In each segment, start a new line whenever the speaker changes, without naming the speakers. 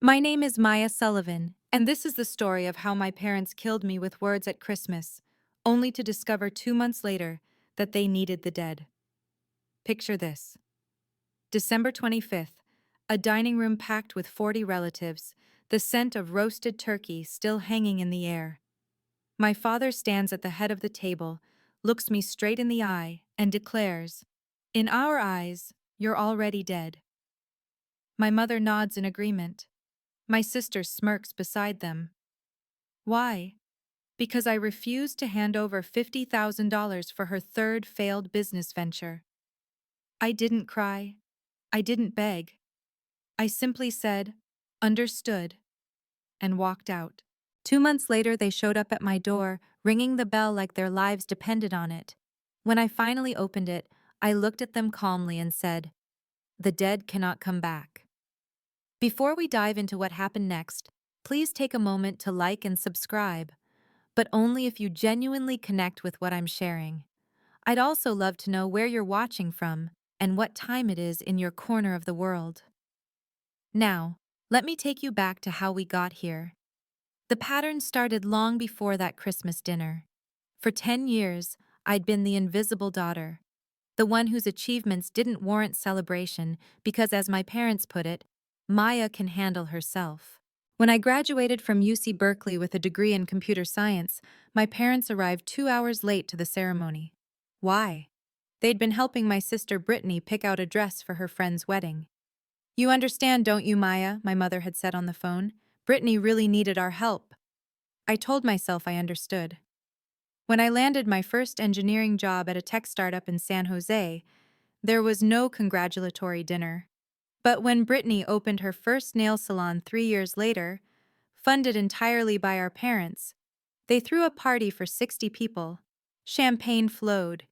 My name is Maya Sullivan, and this is the story of how my parents killed me with words at Christmas, only to discover 2 months later that they needed the dead. Picture this: December 25th, a dining room packed with 40 relatives, the scent of roasted turkey still hanging in the air. My father stands at the head of the table, looks me straight in the eye, and declares, "In our eyes, you're already dead." My mother nods in agreement. My sister smirks beside them. Why? Because I refused to hand over $50,000 for her third failed business venture. I didn't cry. I didn't beg. I simply said, "Understood," and walked out. 2 months later, they showed up at my door, ringing the bell like their lives depended on it. When I finally opened it, I looked at them calmly and said, "The dead cannot come back." Before we dive into what happened next, please take a moment to like and subscribe, but only if you genuinely connect with what I'm sharing. I'd also love to know where you're watching from and what time it is in your corner of the world. Now, let me take you back to how we got here. The pattern started long before that Christmas dinner. For 10 years, I'd been the invisible daughter, the one whose achievements didn't warrant celebration because, as my parents put it, Maya can handle herself. When I graduated from UC Berkeley with a degree in computer science, my parents arrived 2 hours late to the ceremony. Why? They'd been helping my sister Brittany pick out a dress for her friend's wedding. "You understand, don't you, Maya?" my mother had said on the phone. "Brittany really needed our help." I told myself I understood. When I landed my first engineering job at a tech startup in San Jose, there was no congratulatory dinner. But when Brittany opened her first nail salon 3 years later, funded entirely by our parents, they threw a party for 60 people. Champagne flowed.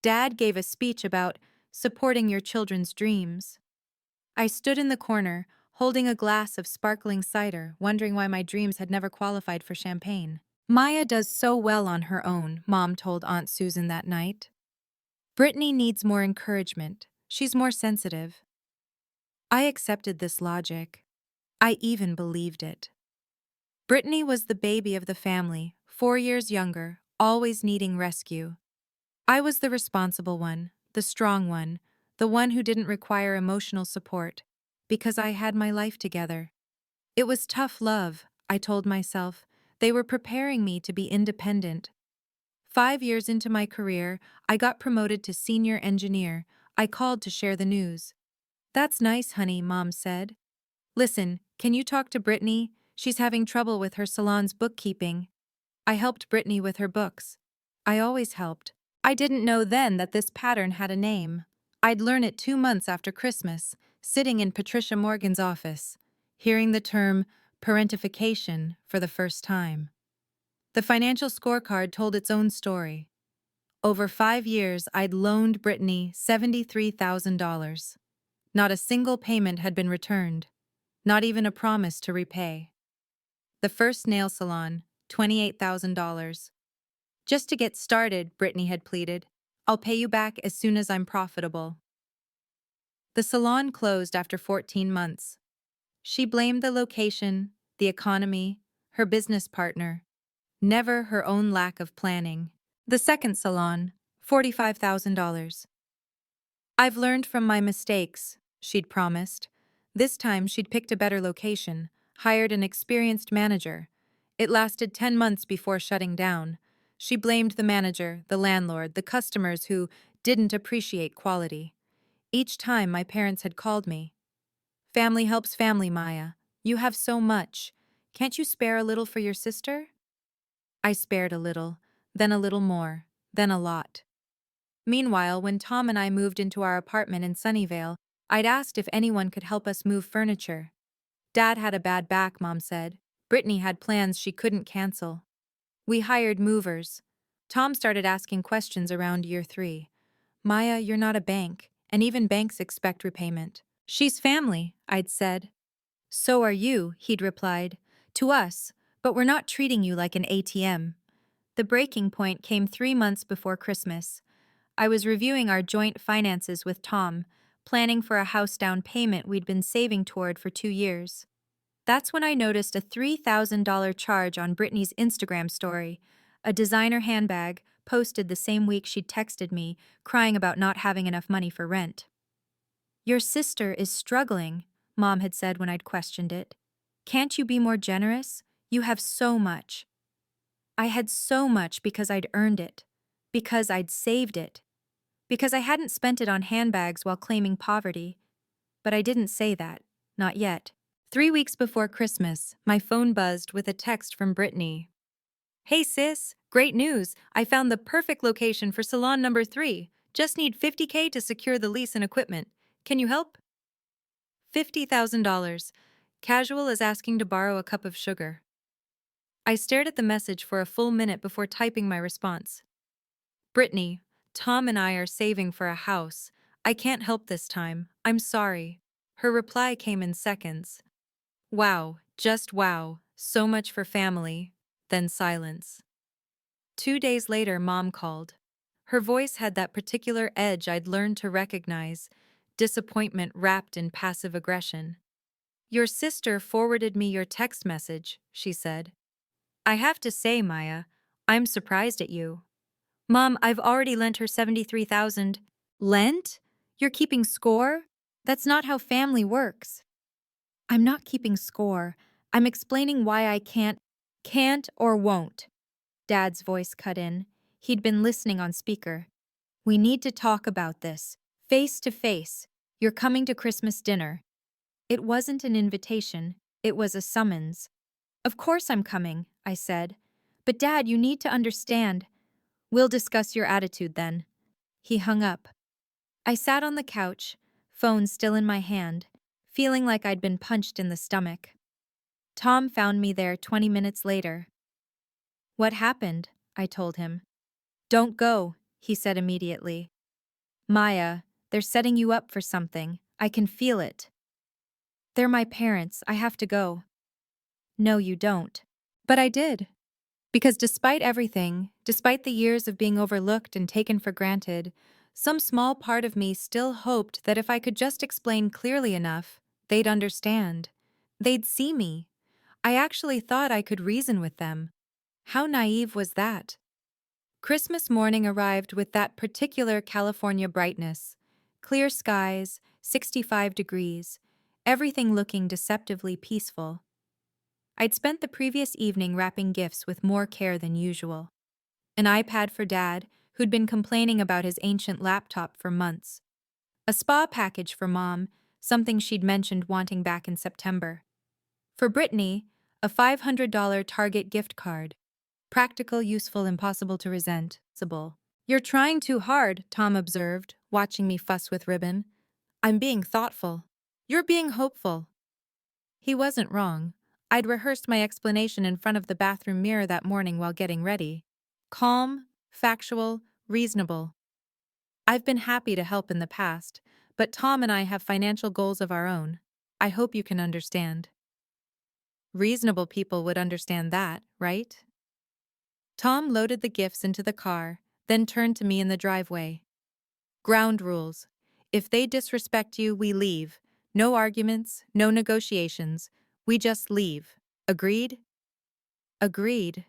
Dad gave a speech about supporting your children's dreams. I stood in the corner, holding a glass of sparkling cider, wondering why my dreams had never qualified for champagne. "Maya does so well on her own," Mom told Aunt Susan that night. "Brittany needs more encouragement. She's more sensitive." I accepted this logic. I even believed it. Brittany was the baby of the family, 4 years younger, always needing rescue. I was the responsible one, the strong one, the one who didn't require emotional support, because I had my life together. It was tough love, I told myself. They were preparing me to be independent. 5 years into my career, I got promoted to senior engineer. I called to share the news. "That's nice, honey," Mom said. "Listen, can you talk to Brittany? She's having trouble with her salon's bookkeeping." I helped Brittany with her books. I always helped. I didn't know then that this pattern had a name. I'd learn it 2 months after Christmas, sitting in Patricia Morgan's office, hearing the term parentification for the first time. The financial scorecard told its own story. Over 5 years, I'd loaned Brittany $73,000. Not a single payment had been returned, not even a promise to repay. The first nail salon, $28,000. "Just to get started," Brittany had pleaded. "I'll pay you back as soon as I'm profitable." The salon closed after 14 months. She blamed the location, the economy, her business partner, never her own lack of planning. The second salon, $45,000. "I've learned from my mistakes," she'd promised. This time she'd picked a better location, hired an experienced manager. It lasted 10 months before shutting down. She blamed the manager, the landlord, the customers who didn't appreciate quality. Each time my parents had called me. "Family helps family, Maya. You have so much. Can't you spare a little for your sister?" I spared a little, then a little more, then a lot. Meanwhile, when Tom and I moved into our apartment in Sunnyvale, I'd asked if anyone could help us move furniture. Dad had a bad back, Mom said. Brittany had plans she couldn't cancel. We hired movers. Tom started asking questions around year 3. "Maya, you're not a bank, and even banks expect repayment." "She's family," I'd said. "So are you," he'd replied. "To us, but we're not treating you like an ATM." The breaking point came 3 months before Christmas. I was reviewing our joint finances with Tom, planning for a house down payment we'd been saving toward for 2 years. That's when I noticed a $3,000 charge on Brittany's Instagram story. A designer handbag, posted the same week she'd texted me, crying about not having enough money for rent. Your sister is struggling, Mom had said when I'd questioned it. Can't you be more generous? You have so much. I had so much because I'd earned it, because I'd saved it, because I hadn't spent it on handbags while claiming poverty. But I didn't say that, not yet. 3 weeks before Christmas, my phone buzzed with a text from Brittany. Hey sis, great news! I found the perfect location for salon number 3. Just need $50K to secure the lease and equipment. Can you help? $50,000. Casual as asking to borrow a cup of sugar. I stared at the message for a full minute before typing my response. Brittany, Tom and I are saving for a house. I can't help this time. I'm sorry. Her reply came in seconds. Wow, just wow. So much for family. Then silence. 2 days later, Mom called. Her voice had that particular edge I'd learned to recognize, disappointment wrapped in passive aggression. Your sister forwarded me your text message, she said. I have to say, Maya, I'm surprised at you. Mom, I've already lent her $73,000. Lent? You're keeping score? That's not how family works. I'm not keeping score. I'm explaining why I can't or won't. Dad's voice cut in. He'd been listening on speaker. We need to talk about this. Face to face. You're coming to Christmas dinner. It wasn't an invitation. It was a summons. Of course I'm coming, I said. But Dad, you need to understand. We'll discuss your attitude then. He hung up. I sat on the couch, phone still in my hand, feeling like I'd been punched in the stomach. Tom found me there 20 minutes later. What happened? I told him. Don't go, he said immediately. Maya, they're setting you up for something. I can feel it. They're my parents. I have to go. No, you don't. But I did. Because despite everything, despite the years of being overlooked and taken for granted, some small part of me still hoped that if I could just explain clearly enough, they'd understand. They'd see me. I actually thought I could reason with them. How naive was that? Christmas morning arrived with that particular California brightness. Clear skies, 65 degrees, everything looking deceptively peaceful. I'd spent the previous evening wrapping gifts with more care than usual. An iPad for Dad, who'd been complaining about his ancient laptop for months. A spa package for Mom, something she'd mentioned wanting back in September. For Brittany, a $500 Target gift card. Practical, useful, impossible to resent. You're trying too hard, Tom observed, watching me fuss with ribbon. I'm being thoughtful. You're being hopeful. He wasn't wrong. I'd rehearsed my explanation in front of the bathroom mirror that morning while getting ready. Calm, factual, reasonable. I've been happy to help in the past, but Tom and I have financial goals of our own. I hope you can understand. Reasonable people would understand that, right? Tom loaded the gifts into the car, then turned to me in the driveway. Ground rules. If they disrespect you, we leave. No arguments, no negotiations. We just leave. Agreed? Agreed.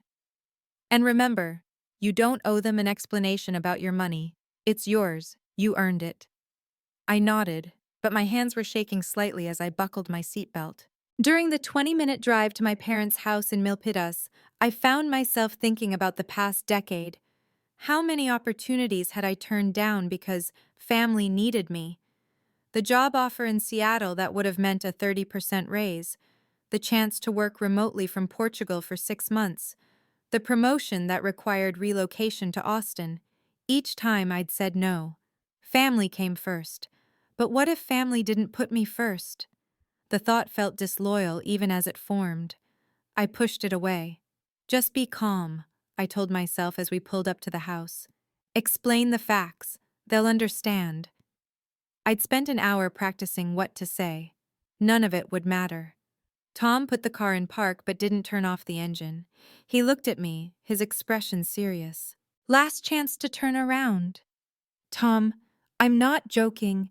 And remember, you don't owe them an explanation about your money. It's yours. You earned it. I nodded, but my hands were shaking slightly as I buckled my seatbelt. During the 20-minute drive to my parents' house in Milpitas, I found myself thinking about the past decade. How many opportunities had I turned down because family needed me? The job offer in Seattle that would have meant a 30% raise, the chance to work remotely from Portugal for 6 months, the promotion that required relocation to Austin. Each time I'd said no. Family came first. But what if family didn't put me first? The thought felt disloyal even as it formed. I pushed it away. Just be calm, I told myself as we pulled up to the house. Explain the facts. They'll understand. I'd spent an hour practicing what to say. None of it would matter. Tom put the car in park but didn't turn off the engine. He looked at me, his expression serious. Last chance to turn around. Tom, I'm not joking.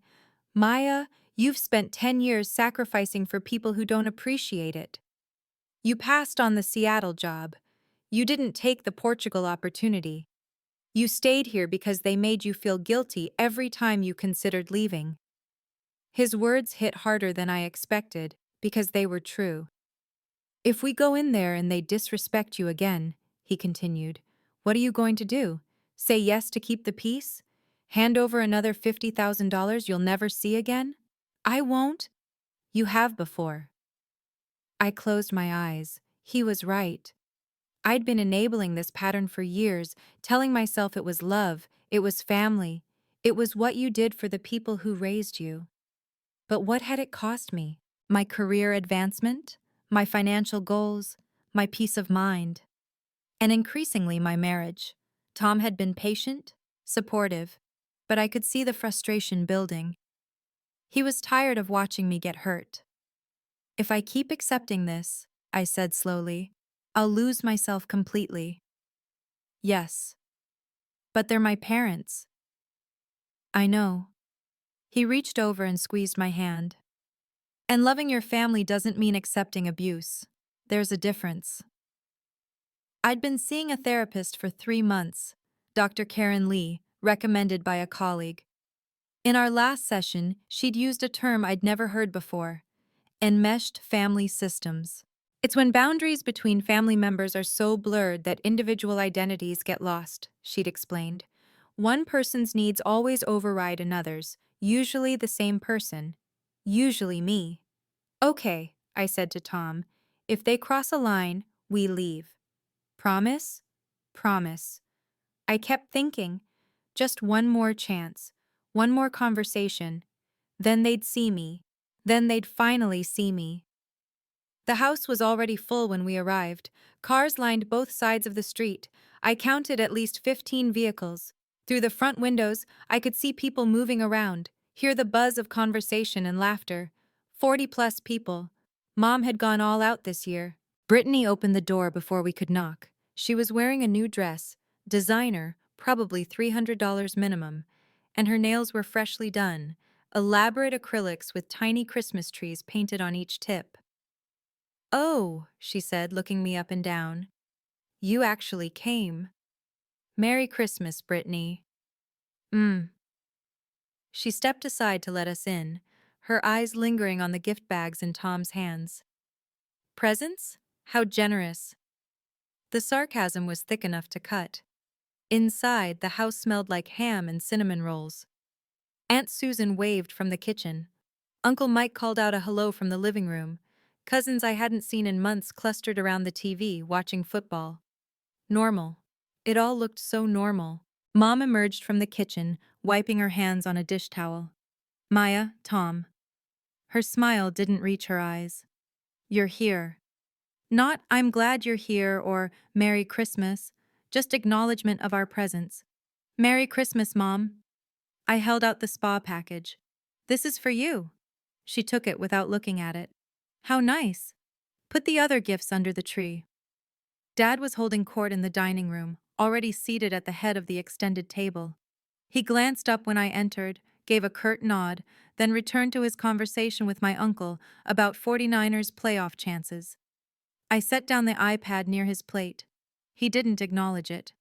Maya, You've spent 10 years sacrificing for people who don't appreciate it. You passed on the Seattle job. You didn't take the Portugal opportunity. You stayed here because they made you feel guilty every time you considered leaving. His words hit harder than I expected, because they were true. If we go in there and they disrespect you again, he continued, what are you going to do? Say yes to keep the peace? Hand over another $50,000 you'll never see again? I won't. You have before. I closed my eyes. He was right. I'd been enabling this pattern for years, telling myself it was love, it was family, it was what you did for the people who raised you. But what had it cost me? My career advancement? My financial goals? My peace of mind? And increasingly my marriage. Tom had been patient, supportive, but I could see the frustration building. He was tired of watching me get hurt. If I keep accepting this, I said slowly, I'll lose myself completely. Yes. But they're my parents. I know. He reached over and squeezed my hand. And loving your family doesn't mean accepting abuse. There's a difference. I'd been seeing a therapist for 3 months, Dr. Karen Lee, recommended by a colleague. In our last session, she'd used a term I'd never heard before: enmeshed family systems. It's when boundaries between family members are so blurred that individual identities get lost, she'd explained. One person's needs always override another's, usually the same person, usually me. Okay, I said to Tom. If they cross a line, we leave. Promise? Promise. I kept thinking, just one more chance, one more conversation. Then they'd see me. Then they'd finally see me. The house was already full when we arrived. Cars lined both sides of the street. I counted at least 15 vehicles. Through the front windows, I could see people moving around, hear the buzz of conversation and laughter. 40-plus people. Mom had gone all out this year. Brittany opened the door before we could knock. She was wearing a new dress, designer, probably $300 minimum, and her nails were freshly done, elaborate acrylics with tiny Christmas trees painted on each tip. Oh, she said, looking me up and down. You actually came. Merry Christmas, Brittany. She stepped aside to let us in, her eyes lingering on the gift bags in Tom's hands. Presents? How generous. The sarcasm was thick enough to cut. Inside, the house smelled like ham and cinnamon rolls. Aunt Susan waved from the kitchen. Uncle Mike called out a hello from the living room. Cousins I hadn't seen in months clustered around the TV, watching football. Normal. It all looked so normal. Mom emerged from the kitchen, wiping her hands on a dish towel. Maya, Tom. Her smile didn't reach her eyes. You're here. Not, I'm glad you're here, or Merry Christmas, just acknowledgement of our presence. Merry Christmas, Mom. I held out the spa package. This is for you. She took it without looking at it. How nice. Put the other gifts under the tree. Dad was holding court in the dining room, already seated at the head of the extended table. He glanced up when I entered, gave a curt nod, then returned to his conversation with my uncle about 49ers playoff chances. I set down the iPad near his plate. He didn't acknowledge it.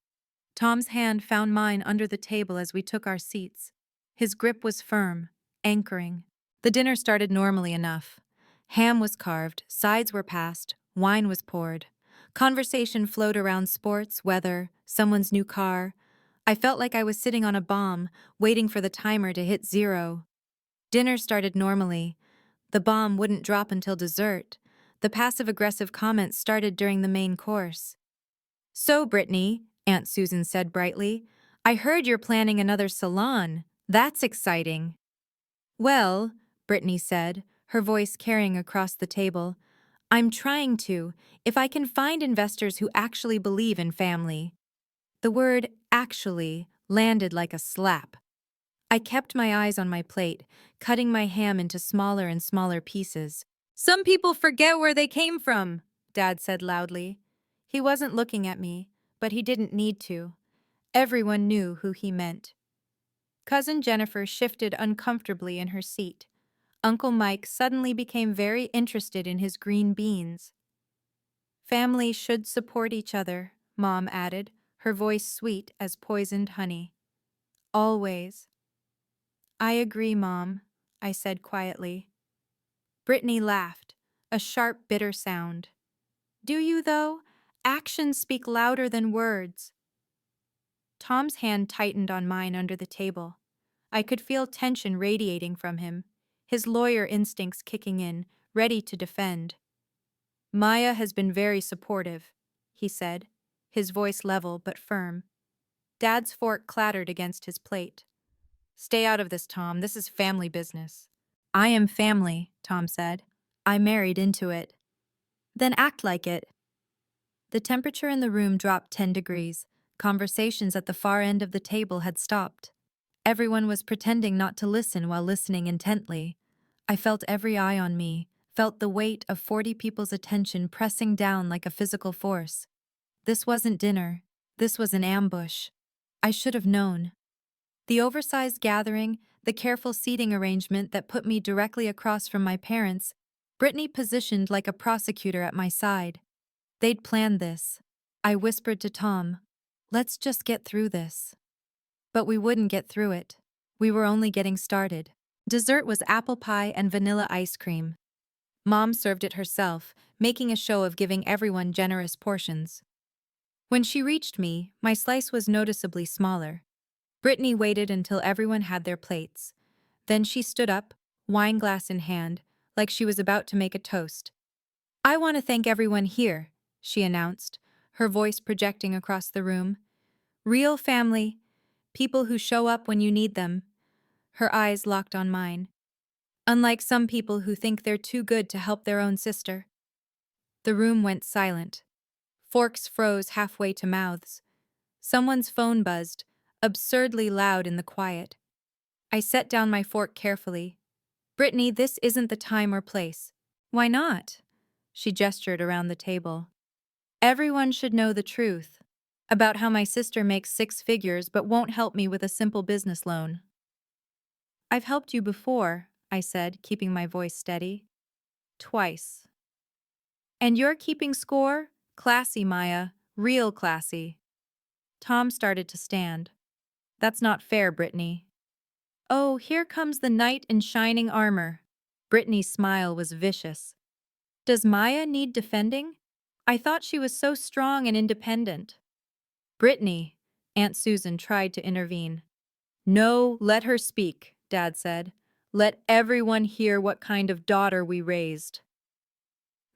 Tom's hand found mine under the table as we took our seats. His grip was firm, anchoring. The dinner started normally enough. Ham was carved, sides were passed, wine was poured. Conversation flowed around sports, weather, someone's new car. I felt like I was sitting on a bomb, waiting for the timer to hit 0. Dinner started normally. The bomb wouldn't drop until dessert. The passive-aggressive comments started during the main course. So, Brittany, Aunt Susan said brightly, I heard you're planning another salon. That's exciting. Well, Brittany said, her voice carrying across the table, I'm trying to, if I can find investors who actually believe in family. The word actually landed like a slap. I kept my eyes on my plate, cutting my ham into smaller and smaller pieces. Some people forget where they came from, Dad said loudly. He wasn't looking at me, but he didn't need to. Everyone knew who he meant. Cousin Jennifer shifted uncomfortably in her seat. Uncle Mike suddenly became very interested in his green beans. Families should support each other, Mom added, her voice sweet as poisoned honey. Always. I agree, Mom, I said quietly. Brittany laughed, a sharp, bitter sound. Do you, though? Actions speak louder than words. Tom's hand tightened on mine under the table. I could feel tension radiating from him, his lawyer instincts kicking in, ready to defend. Maya has been very supportive, he said, his voice level but firm. Dad's fork clattered against his plate. Stay out of this, Tom. This is family business. I am family, Tom said. I married into it. Then act like it. The temperature in the room dropped 10 degrees. Conversations at the far end of the table had stopped. Everyone was pretending not to listen while listening intently. I felt every eye on me, felt the weight of 40 people's attention pressing down like a physical force. This wasn't dinner. This was an ambush. I should have known. The oversized gathering, the careful seating arrangement that put me directly across from my parents, Brittany positioned like a prosecutor at my side. They'd planned this. I whispered to Tom, let's just get through this. But we wouldn't get through it. We were only getting started. Dessert was apple pie and vanilla ice cream. Mom served it herself, making a show of giving everyone generous portions. When she reached me, my slice was noticeably smaller. Brittany waited until everyone had their plates. Then she stood up, wine glass in hand, like she was about to make a toast. I want to thank everyone here, she announced, her voice projecting across the room. Real family, people who show up when you need them. Her eyes locked on mine. Unlike some people who think they're too good to help their own sister. The room went silent. Forks froze halfway to mouths. Someone's phone buzzed, absurdly loud in the quiet. I set down my fork carefully. Brittany, this isn't the time or place. Why not? She gestured around the table. Everyone should know the truth about how my sister makes 6 figures but won't help me with a simple business loan. I've helped you before, I said, keeping my voice steady. Twice. And you're keeping score? Classy, Maya. Real classy. Tom started to stand. That's not fair, Brittany. Oh, here comes the knight in shining armor. Brittany's smile was vicious. Does Maya need defending? I thought she was so strong and independent. Brittany, Aunt Susan tried to intervene. No, let her speak, Dad said. Let everyone hear what kind of daughter we raised.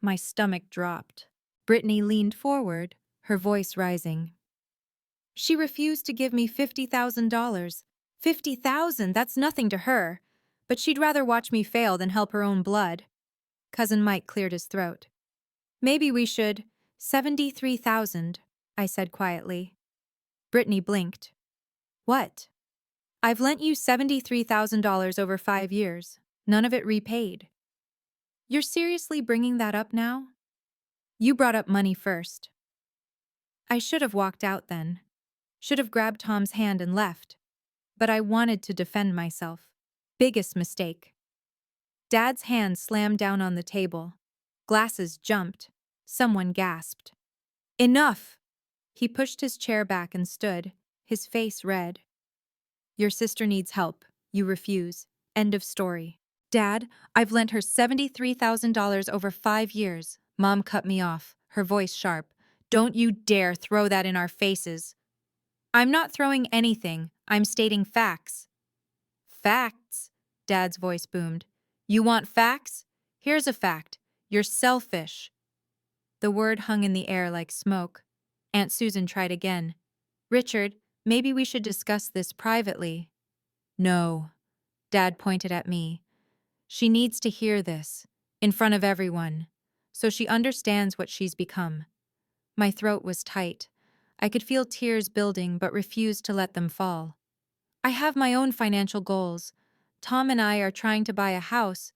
My stomach dropped. Brittany leaned forward, her voice rising. She refused to give me $50,000. 50,000, that's nothing to her. But she'd rather watch me fail than help her own blood. Cousin Mike cleared his throat. Maybe we should. 73,000, I said quietly. Brittany blinked. What? I've lent you $73,000 over 5 years. None of it repaid. You're seriously bringing that up now? You brought up money first. I should have walked out then. Should have grabbed Tom's hand and left. But I wanted to defend myself. Biggest mistake. Dad's hand slammed down on the table. Glasses jumped. Someone gasped. Enough! He pushed his chair back and stood, his face red. Your sister needs help. You refuse. End of story. Dad, I've lent her $73,000 over 5 years. Mom cut me off, her voice sharp. Don't you dare throw that in our faces. I'm not throwing anything. I'm stating facts. Facts? Dad's voice boomed. You want facts? Here's a fact. You're selfish. The word hung in the air like smoke. Aunt Susan tried again. Richard, maybe we should discuss this privately. No. Dad pointed at me. She needs to hear this, in front of everyone, so she understands what she's become. My throat was tight. I could feel tears building but refused to let them fall. I have my own financial goals. Tom and I are trying to buy a house.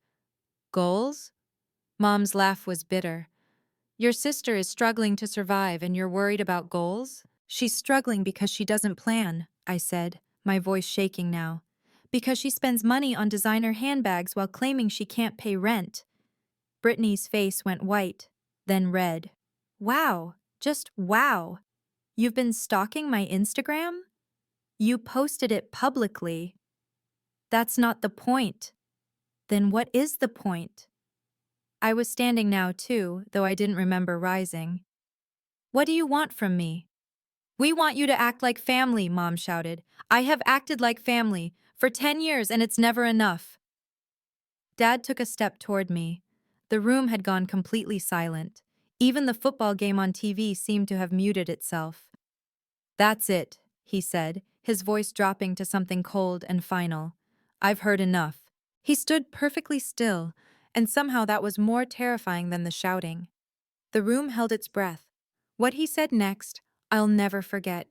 Goals? Mom's laugh was bitter. Your sister is struggling to survive and you're worried about goals? She's struggling because she doesn't plan, I said, my voice shaking now. Because she spends money on designer handbags while claiming she can't pay rent. Brittany's face went white, then red. Wow, just wow. You've been stalking my Instagram? You posted it publicly. That's not the point. Then what is the point? I was standing now too, though I didn't remember rising. What do you want from me? We want you to act like family, Mom shouted. I have acted like family for 10 years and it's never enough. Dad took a step toward me. The room had gone completely silent. Even the football game on TV seemed to have muted itself. That's it, he said, his voice dropping to something cold and final. I've heard enough. He stood perfectly still, and somehow that was more terrifying than the shouting. The room held its breath. What he said next, I'll never forget.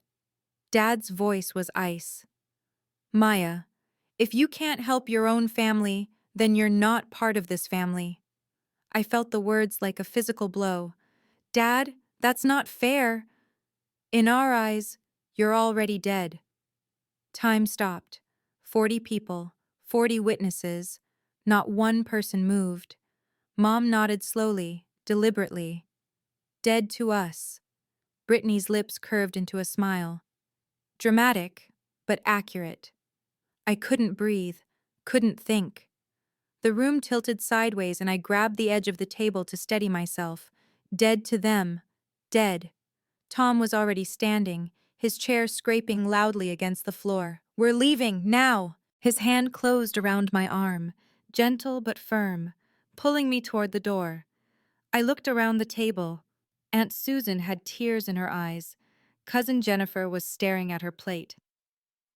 Dad's voice was ice. Maya, if you can't help your own family, then you're not part of this family. I felt the words like a physical blow. Dad, that's not fair. In our eyes, you're already dead. Time stopped. 40 people, 40 witnesses. Not one person moved. Mom nodded slowly, deliberately. Dead to us. Brittany's lips curved into a smile. Dramatic, but accurate. I couldn't breathe, couldn't think. The room tilted sideways and I grabbed the edge of the table to steady myself. Dead to them. Dead. Tom was already standing, his chair scraping loudly against the floor. We're leaving, now! His hand closed around my arm, gentle but firm, pulling me toward the door. I looked around the table. Aunt Susan had tears in her eyes. Cousin Jennifer was staring at her plate.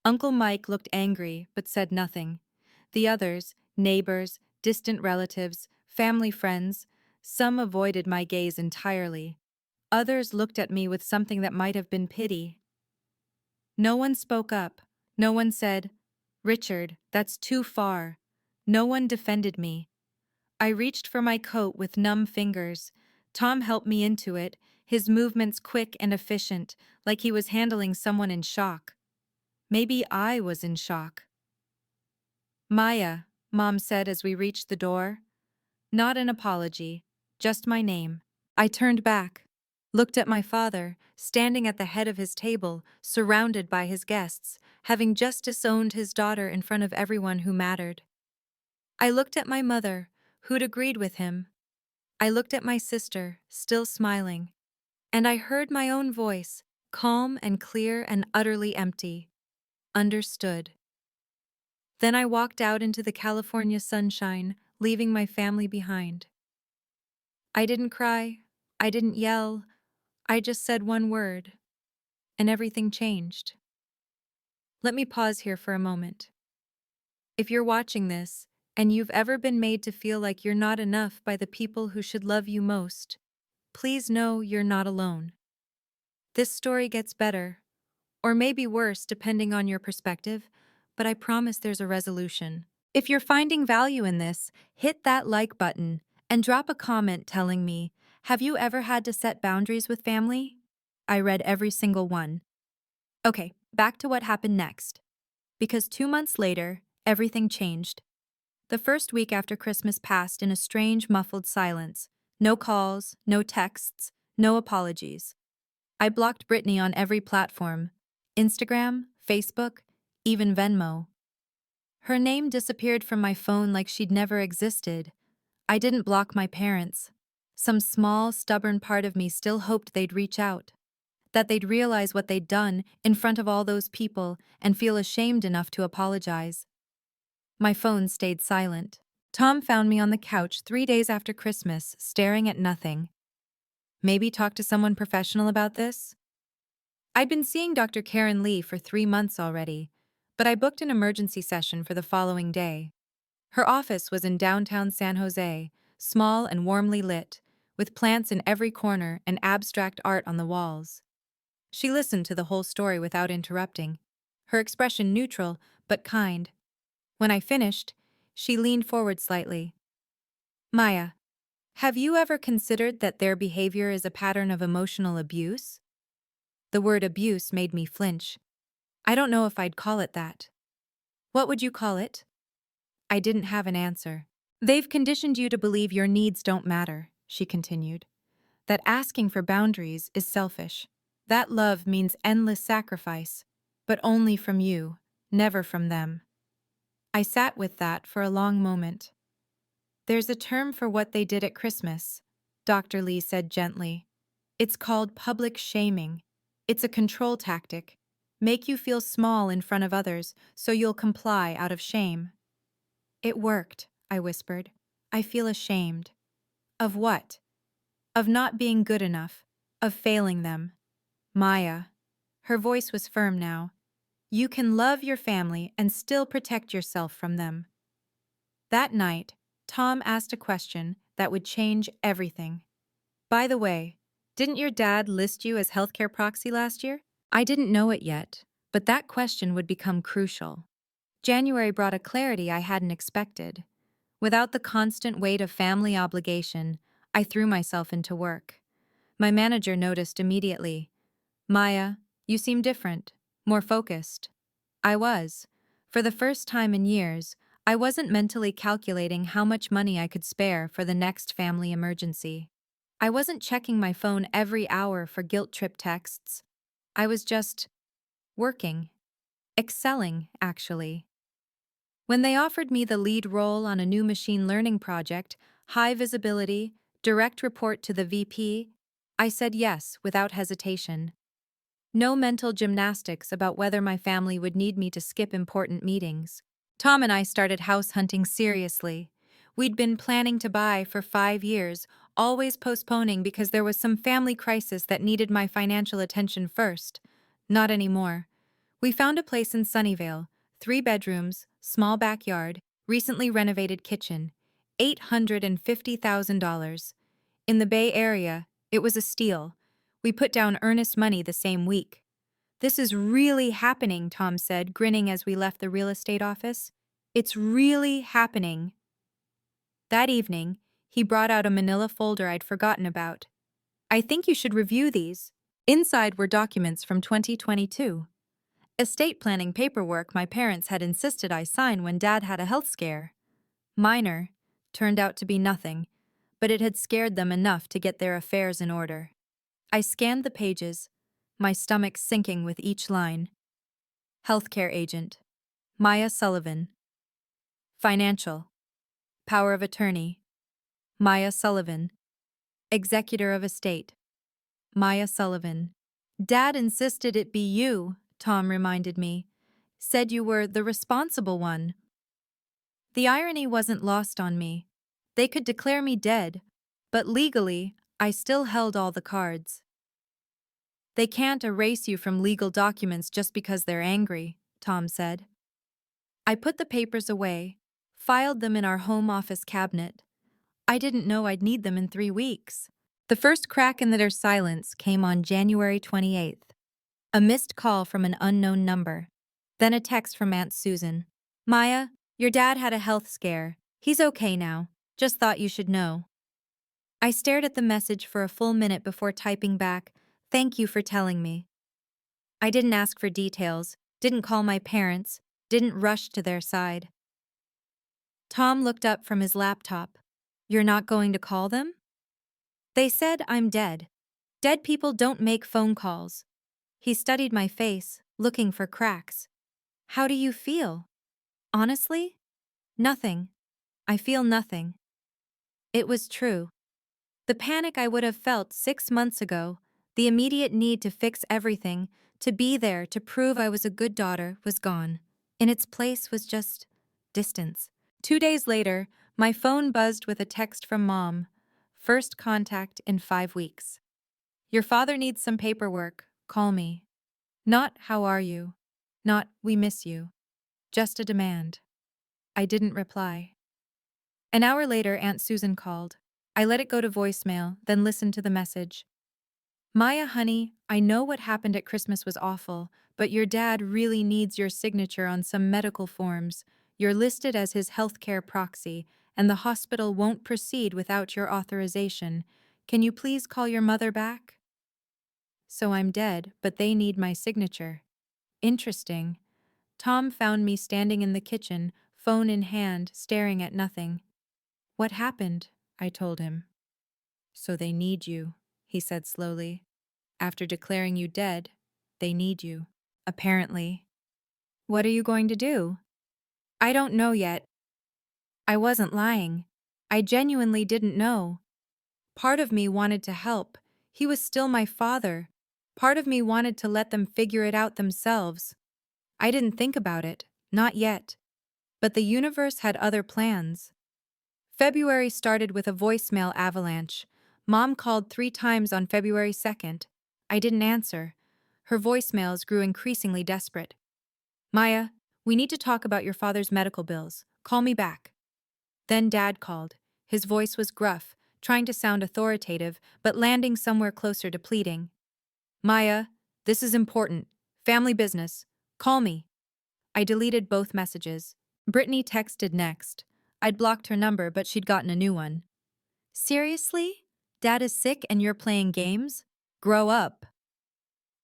Uncle Mike looked angry but said nothing. The others, neighbors, distant relatives, family friends, some avoided my gaze entirely. Others looked at me with something that might have been pity. No one spoke up. No one said, Richard, that's too far. No one defended me. I reached for my coat with numb fingers. Tom helped me into it, his movements quick and efficient, like he was handling someone in shock. Maybe I was in shock. Maya, Mom said as we reached the door. Not an apology, just my name. I turned back, looked at my father, standing at the head of his table, surrounded by his guests, having just disowned his daughter in front of everyone who mattered. I looked at my mother, who'd agreed with him. I looked at my sister, still smiling. And I heard my own voice, calm and clear and utterly empty. Understood. Then I walked out into the California sunshine, leaving my family behind. I didn't cry. I didn't yell. I just said one word. And everything changed. Let me pause here for a moment. If you're watching this, and you've ever been made to feel like you're not enough by the people who should love you most, please know you're not alone. This story gets better, or maybe worse depending on your perspective, but I promise there's a resolution. If you're finding value in this, hit that like button and drop a comment telling me, have you ever had to set boundaries with family? I read every single one. Okay, back to what happened next. Because 2 months later, everything changed. The first week after Christmas passed in a strange, muffled silence. No calls, no texts, no apologies. I blocked Brittany on every platform. Instagram, Facebook, even Venmo. Her name disappeared from my phone like she'd never existed. I didn't block my parents. Some small, stubborn part of me still hoped they'd reach out. That they'd realize what they'd done in front of all those people and feel ashamed enough to apologize. My phone stayed silent. Tom found me on the couch 3 days after Christmas, staring at nothing. Maybe talk to someone professional about this? I'd been seeing Dr. Karen Lee for 3 months already, but I booked an emergency session for the following day. Her office was in downtown San Jose, small and warmly lit, with plants in every corner and abstract art on the walls. She listened to the whole story without interrupting, her expression neutral but kind. When I finished, she leaned forward slightly. Maya, have you ever considered that their behavior is a pattern of emotional abuse? The word abuse made me flinch. I don't know if I'd call it that. What would you call it? I didn't have an answer. They've conditioned you to believe your needs don't matter, she continued. That asking for boundaries is selfish. That love means endless sacrifice, but only from you, never from them. I sat with that for a long moment. There's a term for what they did at Christmas, Dr. Lee said gently. It's called public shaming. It's a control tactic. Make you feel small in front of others so you'll comply out of shame. It worked, I whispered. I feel ashamed. Of what? Of not being good enough. Of failing them. Maya. Her voice was firm now. You can love your family and still protect yourself from them. That night, Tom asked a question that would change everything. By the way, didn't your dad list you as healthcare proxy last year? I didn't know it yet, but that question would become crucial. January brought a clarity I hadn't expected. Without the constant weight of family obligation, I threw myself into work. My manager noticed immediately. Maya, you seem different, more focused. I was. For the first time in years, I wasn't mentally calculating how much money I could spare for the next family emergency. I wasn't checking my phone every hour for guilt trip texts. I was just working. Excelling, actually. When they offered me the lead role on a new machine learning project, high visibility, direct report to the VP, I said yes without hesitation. No mental gymnastics about whether my family would need me to skip important meetings. Tom and I started house hunting seriously. We'd been planning to buy for 5 years, always postponing because there was some family crisis that needed my financial attention first. Not anymore. We found a place in Sunnyvale, 3 bedrooms, small backyard, recently renovated kitchen, $850,000. In the Bay Area, it was a steal. We put down earnest money the same week. This is really happening, Tom said, grinning as we left the real estate office. It's really happening. That evening, he brought out a manila folder I'd forgotten about. I think you should review these. Inside were documents from 2022. Estate planning paperwork my parents had insisted I sign when Dad had a health scare. Minor, turned out to be nothing, but it had scared them enough to get their affairs in order. I scanned the pages, my stomach sinking with each line. Healthcare agent. Maya Sullivan. Financial. Power of attorney. Maya Sullivan. Executor of estate. Maya Sullivan. Dad insisted it be you, Tom reminded me. Said you were the responsible one. The irony wasn't lost on me. They could declare me dead, but legally, I still held all the cards. They can't erase you from legal documents just because they're angry, Tom said. I put the papers away, filed them in our home office cabinet. I didn't know I'd need them in 3 weeks. The first crack in their silence came on January 28th. A missed call from an unknown number. Then a text from Aunt Susan. Maya, your dad had a health scare. He's okay now. Just thought you should know. I stared at the message for a full minute before typing back, thank you for telling me. I didn't ask for details, didn't call my parents, didn't rush to their side. Tom looked up from his laptop. You're not going to call them? They said I'm dead. Dead people don't make phone calls. He studied my face, looking for cracks. How do you feel? Honestly? Nothing. I feel nothing. It was true. The panic I would have felt 6 months ago, the immediate need to fix everything, to be there to prove I was a good daughter, was gone. In its place was just distance. 2 days later, my phone buzzed with a text from Mom. First contact in 5 weeks. Your father needs some paperwork. Call me. Not how are you? Not we miss you. Just a demand. I didn't reply. An hour later, Aunt Susan called. I let it go to voicemail, then listened to the message. Maya, honey, I know what happened at Christmas was awful, but your dad really needs your signature on some medical forms. You're listed as his healthcare proxy, and the hospital won't proceed without your authorization. Can you please call your mother back? So I'm dead, but they need my signature. Interesting. Tom found me standing in the kitchen, phone in hand, staring at nothing. "What happened?" I told him. "So they need you," he said slowly. "After declaring you dead, they need you. Apparently." "What are you going to do?" "I don't know yet." I wasn't lying. I genuinely didn't know. Part of me wanted to help. He was still my father. Part of me wanted to let them figure it out themselves. I didn't think about it, not yet. But the universe had other plans. February started with a voicemail avalanche. Mom called 3 times on February 2nd. I didn't answer. Her voicemails grew increasingly desperate. "Maya, we need to talk about your father's medical bills. Call me back." Then Dad called. His voice was gruff, trying to sound authoritative, but landing somewhere closer to pleading. "Maya, this is important. Family business. Call me." I deleted both messages. Brittany texted next. I'd blocked her number, but she'd gotten a new one. "Seriously? Dad is sick and you're playing games? Grow up."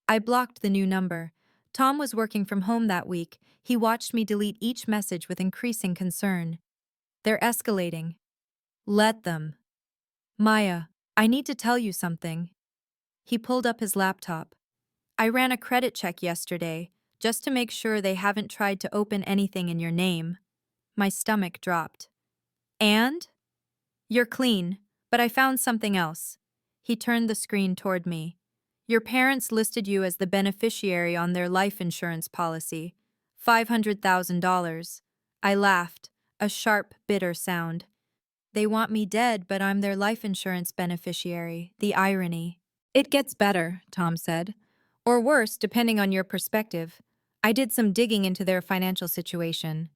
I blocked the new number. Tom was working from home that week. He watched me delete each message with increasing concern. "They're escalating. Let them." "Maya, I need to tell you something." He pulled up his laptop. "I ran a credit check yesterday, just to make sure they haven't tried to open anything in your name." My stomach dropped. "And?" "You're clean, but I found something else." He turned the screen toward me. "Your parents listed you as the beneficiary on their life insurance policy. $500,000. I laughed, a sharp, bitter sound. They want me dead, but I'm their life insurance beneficiary. The irony. "It gets better," Tom said. "Or worse, depending on your perspective. I did some digging into their financial situation.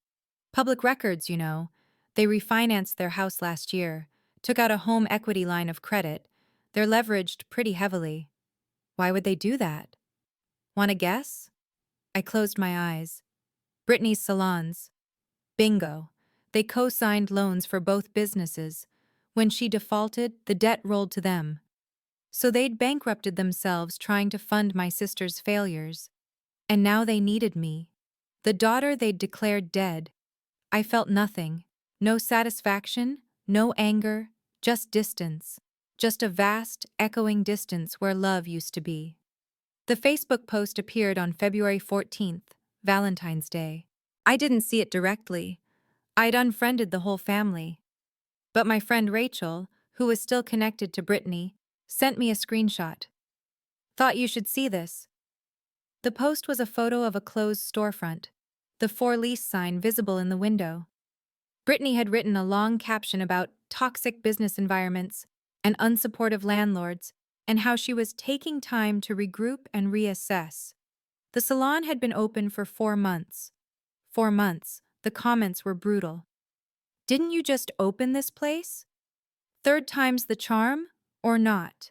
Public records, you know. They refinanced their house last year, took out a home equity line of credit. They're leveraged pretty heavily." "Why would they do that?" "Want to guess?" I closed my eyes. "Brittany's salons." Bingo. They co-signed loans for both businesses. When she defaulted, the debt rolled to them. So they'd bankrupted themselves trying to fund my sister's failures. And now they needed me. The daughter they'd declared dead. I felt nothing. No satisfaction, no anger, just distance. Just a vast, echoing distance where love used to be. The Facebook post appeared on February 14th, Valentine's Day. I didn't see it directly. I'd unfriended the whole family. But my friend Rachel, who was still connected to Brittany, sent me a screenshot. "Thought you should see this." The post was a photo of a closed storefront, the for lease sign visible in the window. Brittany had written a long caption about toxic business environments and unsupportive landlords, and how she was taking time to regroup and reassess. The salon had been open for 4 months. 4 months, the comments were brutal. "Didn't you just open this place? Third time's the charm, or not?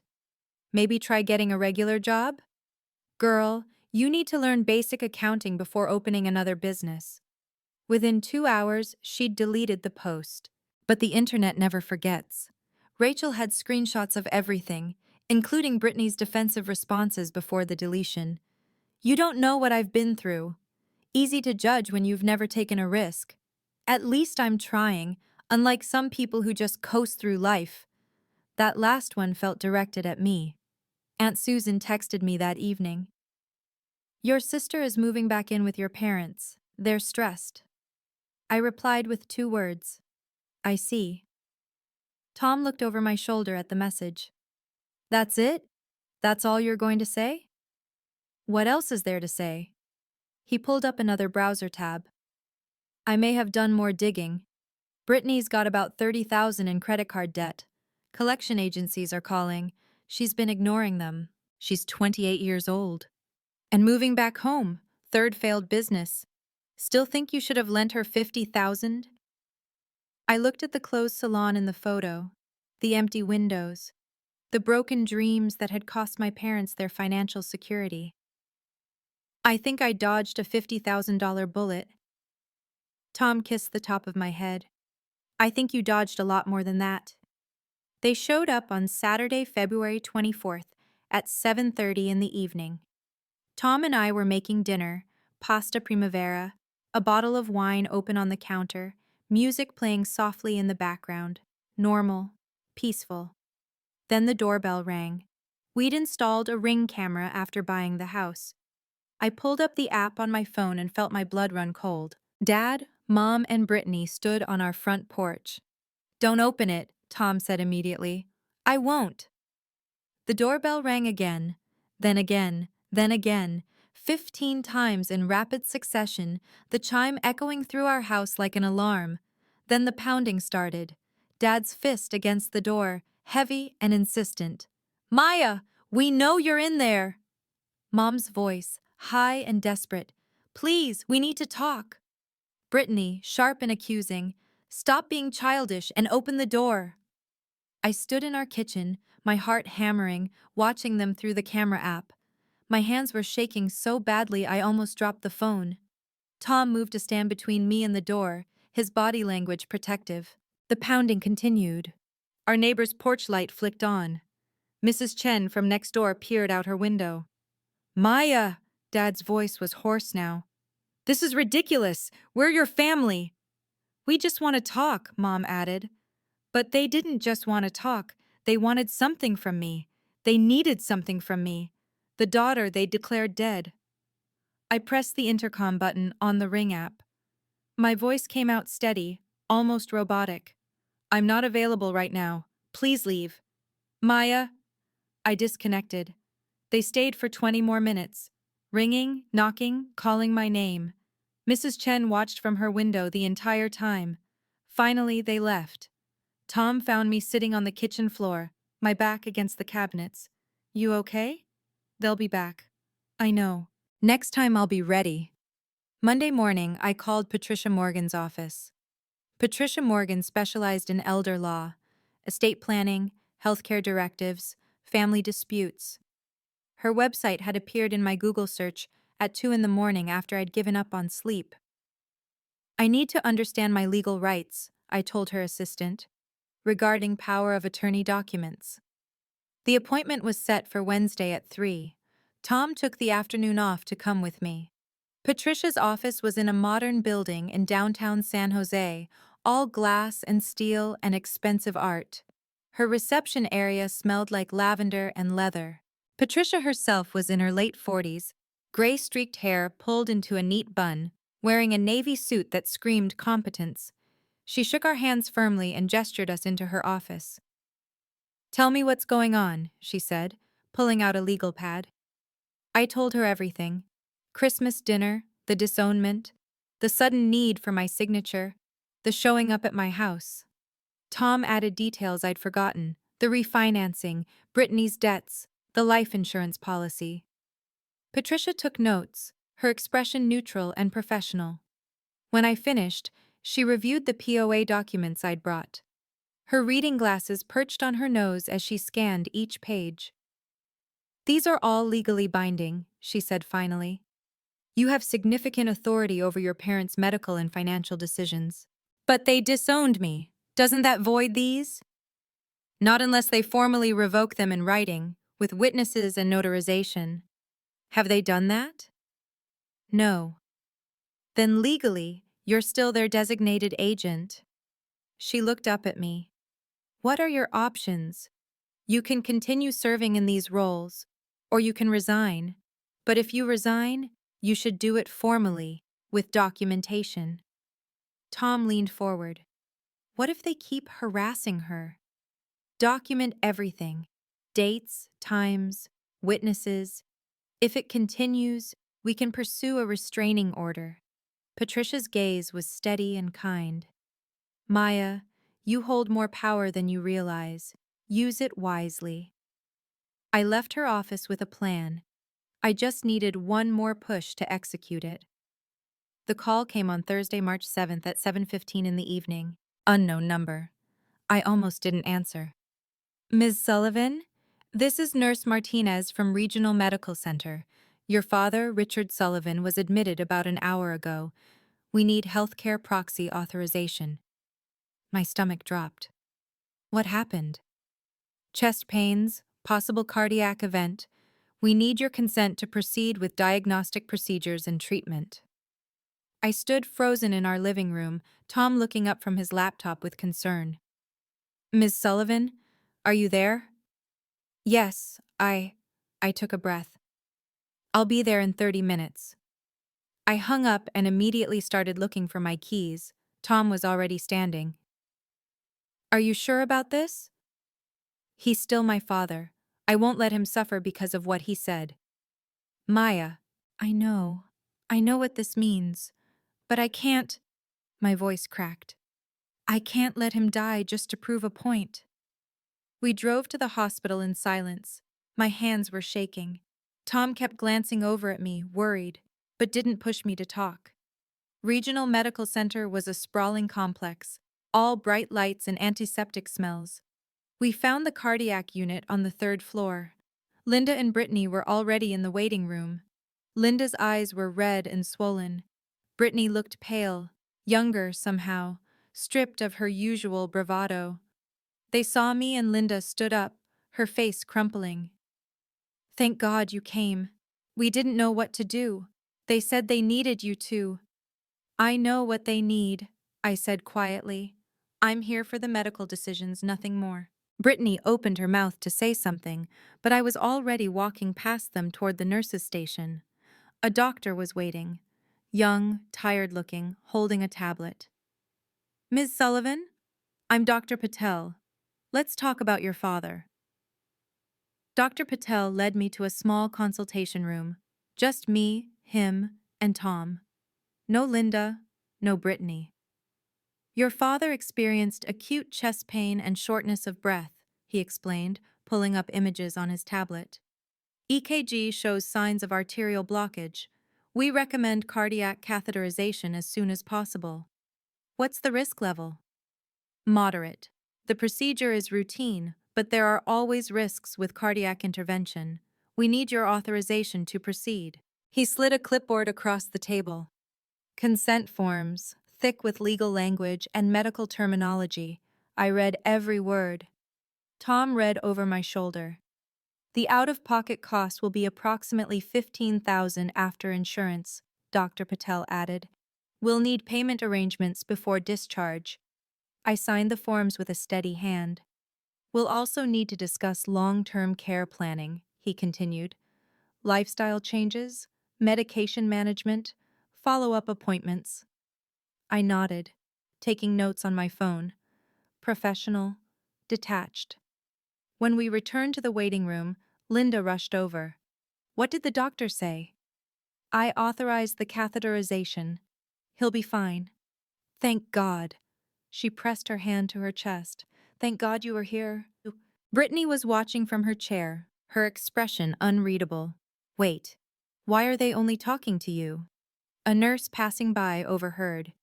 Maybe try getting a regular job? Girl, you need to learn basic accounting before opening another business." Within 2 hours, she'd deleted the post. But the internet never forgets. Rachel had screenshots of everything, including Brittany's defensive responses before the deletion. "You don't know what I've been through. Easy to judge when you've never taken a risk. At least I'm trying, unlike some people who just coast through life." That last one felt directed at me. Aunt Susan texted me that evening. "Your sister is moving back in with your parents. They're stressed." I replied with 2 words. "I see." Tom looked over my shoulder at the message. "That's it? That's all you're going to say?" "What else is there to say?" He pulled up another browser tab. "I may have done more digging. Brittany's got about 30,000 in credit card debt. Collection agencies are calling. She's been ignoring them. She's 28 years old. And moving back home, third failed business. Still think you should have lent her 50,000? I looked at the closed salon in the photo, the empty windows, the broken dreams that had cost my parents their financial security. "I think I dodged a $50,000 bullet." Tom kissed the top of my head. "I think you dodged a lot more than that." They showed up on Saturday, February 24th at 7:30 in the evening. Tom and I were making dinner, pasta primavera, a bottle of wine open on the counter, music playing softly in the background. Normal, peaceful. Then the doorbell rang. We'd installed a Ring camera after buying the house. I pulled up the app on my phone and felt my blood run cold. Dad, Mom, and Brittany stood on our front porch. "Don't open it," Tom said immediately. "I won't." The doorbell rang again, then again, then again, 15 times in rapid succession, the chime echoing through our house like an alarm. Then the pounding started, Dad's fist against the door, heavy and insistent. "Maya, we know you're in there!" Mom's voice, high and desperate. "Please, we need to talk." Brittany, sharp and accusing. "Stop being childish and open the door." I stood in our kitchen, my heart hammering, watching them through the camera app. My hands were shaking so badly I almost dropped the phone. Tom moved to stand between me and the door, his body language protective. The pounding continued. Our neighbor's porch light flicked on. Mrs. Chen from next door peered out her window. "Maya!" Dad's voice was hoarse now. "This is ridiculous. We're your family." "We just want to talk," Mom added. But they didn't just want to talk, they wanted something from me. They needed something from me. The daughter they declared dead. I pressed the intercom button on the Ring app. My voice came out steady, almost robotic. "I'm not available right now. Please leave." "Maya." I disconnected. They stayed for 20 more minutes, ringing, knocking, calling my name. Mrs. Chen watched from her window the entire time. Finally, they left. Tom found me sitting on the kitchen floor, my back against the cabinets. "You okay?" "They'll be back." "I know. Next time I'll be ready." Monday morning, I called Patricia Morgan's office. Patricia Morgan specialized in elder law, estate planning, healthcare directives, family disputes. Her website had appeared in my Google search at 2 in the morning after I'd given up on sleep. "I need to understand my legal rights," I told her assistant, regarding power of attorney documents. The appointment was set for Wednesday at 3. Tom took the afternoon off to come with me. Patricia's office was in a modern building in downtown San Jose, all glass and steel and expensive art. Her reception area smelled like lavender and leather. Patricia herself was in her late 40s, gray-streaked hair pulled into a neat bun, wearing a navy suit that screamed competence. She shook our hands firmly and gestured us into her office. "Tell me what's going on," she said, pulling out a legal pad. I told her everything. Christmas dinner, the disownment, the sudden need for my signature, the showing up at my house. Tom added details I'd forgotten, the refinancing, Brittany's debts, the life insurance policy. Patricia took notes, her expression neutral and professional. When I finished, she reviewed the POA documents I'd brought. Her reading glasses perched on her nose as she scanned each page. "These are all legally binding," she said finally. "You have significant authority over your parents' medical and financial decisions." "But they disowned me. Doesn't that void these?" "Not unless they formally revoke them in writing, with witnesses and notarization." "Have they done that?" "No." "Then legally, you're still their designated agent." She looked up at me. "What are your options? You can continue serving in these roles, or you can resign. But if you resign, you should do it formally, with documentation." Tom leaned forward. "What if they keep harassing her?" "Document everything. Dates, times, witnesses. If it continues, we can pursue a restraining order." Patricia's gaze was steady and kind. "Maya, you hold more power than you realize. Use it wisely." I left her office with a plan. I just needed one more push to execute it. The call came on Thursday, March 7th at 7:15 in the evening. Unknown number. I almost didn't answer. "Ms. Sullivan? This is Nurse Martinez from Regional Medical Center. Your father, Richard Sullivan, was admitted about an hour ago. We need healthcare proxy authorization." My stomach dropped. What happened? "Chest pains, possible cardiac event. We need your consent to proceed with diagnostic procedures and treatment. I stood frozen in our living room, Tom looking up from his laptop with concern. Ms. Sullivan, are you there? Yes, I took a breath. I'll be there in 30 minutes. I hung up and immediately started looking for my keys. Tom was already standing. Are you sure about this? He's still my father. I won't let him suffer because of what he said. Maya, I know. I know what this means. But I can't. My voice cracked. I can't let him die just to prove a point. We drove to the hospital in silence. My hands were shaking. Tom kept glancing over at me, worried, but didn't push me to talk. Regional Medical Center was a sprawling complex, all bright lights and antiseptic smells. We found the cardiac unit on the third floor. Linda and Brittany were already in the waiting room. Linda's eyes were red and swollen. Brittany looked pale, younger somehow, stripped of her usual bravado. They saw me and Linda stood up, her face crumpling. Thank God you came. We didn't know what to do. They said they needed you too. I know what they need, I said quietly. I'm here for the medical decisions, nothing more. Brittany opened her mouth to say something, but I was already walking past them toward the nurse's station. A doctor was waiting, young, tired-looking, holding a tablet. Ms. Sullivan, I'm Dr. Patel. Let's talk about your father. Dr. Patel led me to a small consultation room. Just me, him, and Tom. No Linda, no Brittany. Your father experienced acute chest pain and shortness of breath, he explained, pulling up images on his tablet. EKG shows signs of arterial blockage. We recommend cardiac catheterization as soon as possible. What's the risk level? Moderate. The procedure is routine, but there are always risks with cardiac intervention. We need your authorization to proceed. He slid a clipboard across the table. Consent forms, thick with legal language and medical terminology. I read every word. Tom read over my shoulder. The out-of-pocket cost will be approximately $15,000 after insurance, Dr. Patel added. We'll need payment arrangements before discharge. I signed the forms with a steady hand. We'll also need to discuss long-term care planning, he continued. Lifestyle changes, medication management, follow-up appointments. I nodded, taking notes on my phone. Professional, detached. When we returned to the waiting room, Linda rushed over. What did the doctor say? I authorized the catheterization. He'll be fine. Thank God. She pressed her hand to her chest. Thank God you were here. Brittany was watching from her chair, her expression unreadable. Wait, why are they only talking to you? A nurse passing by overheard.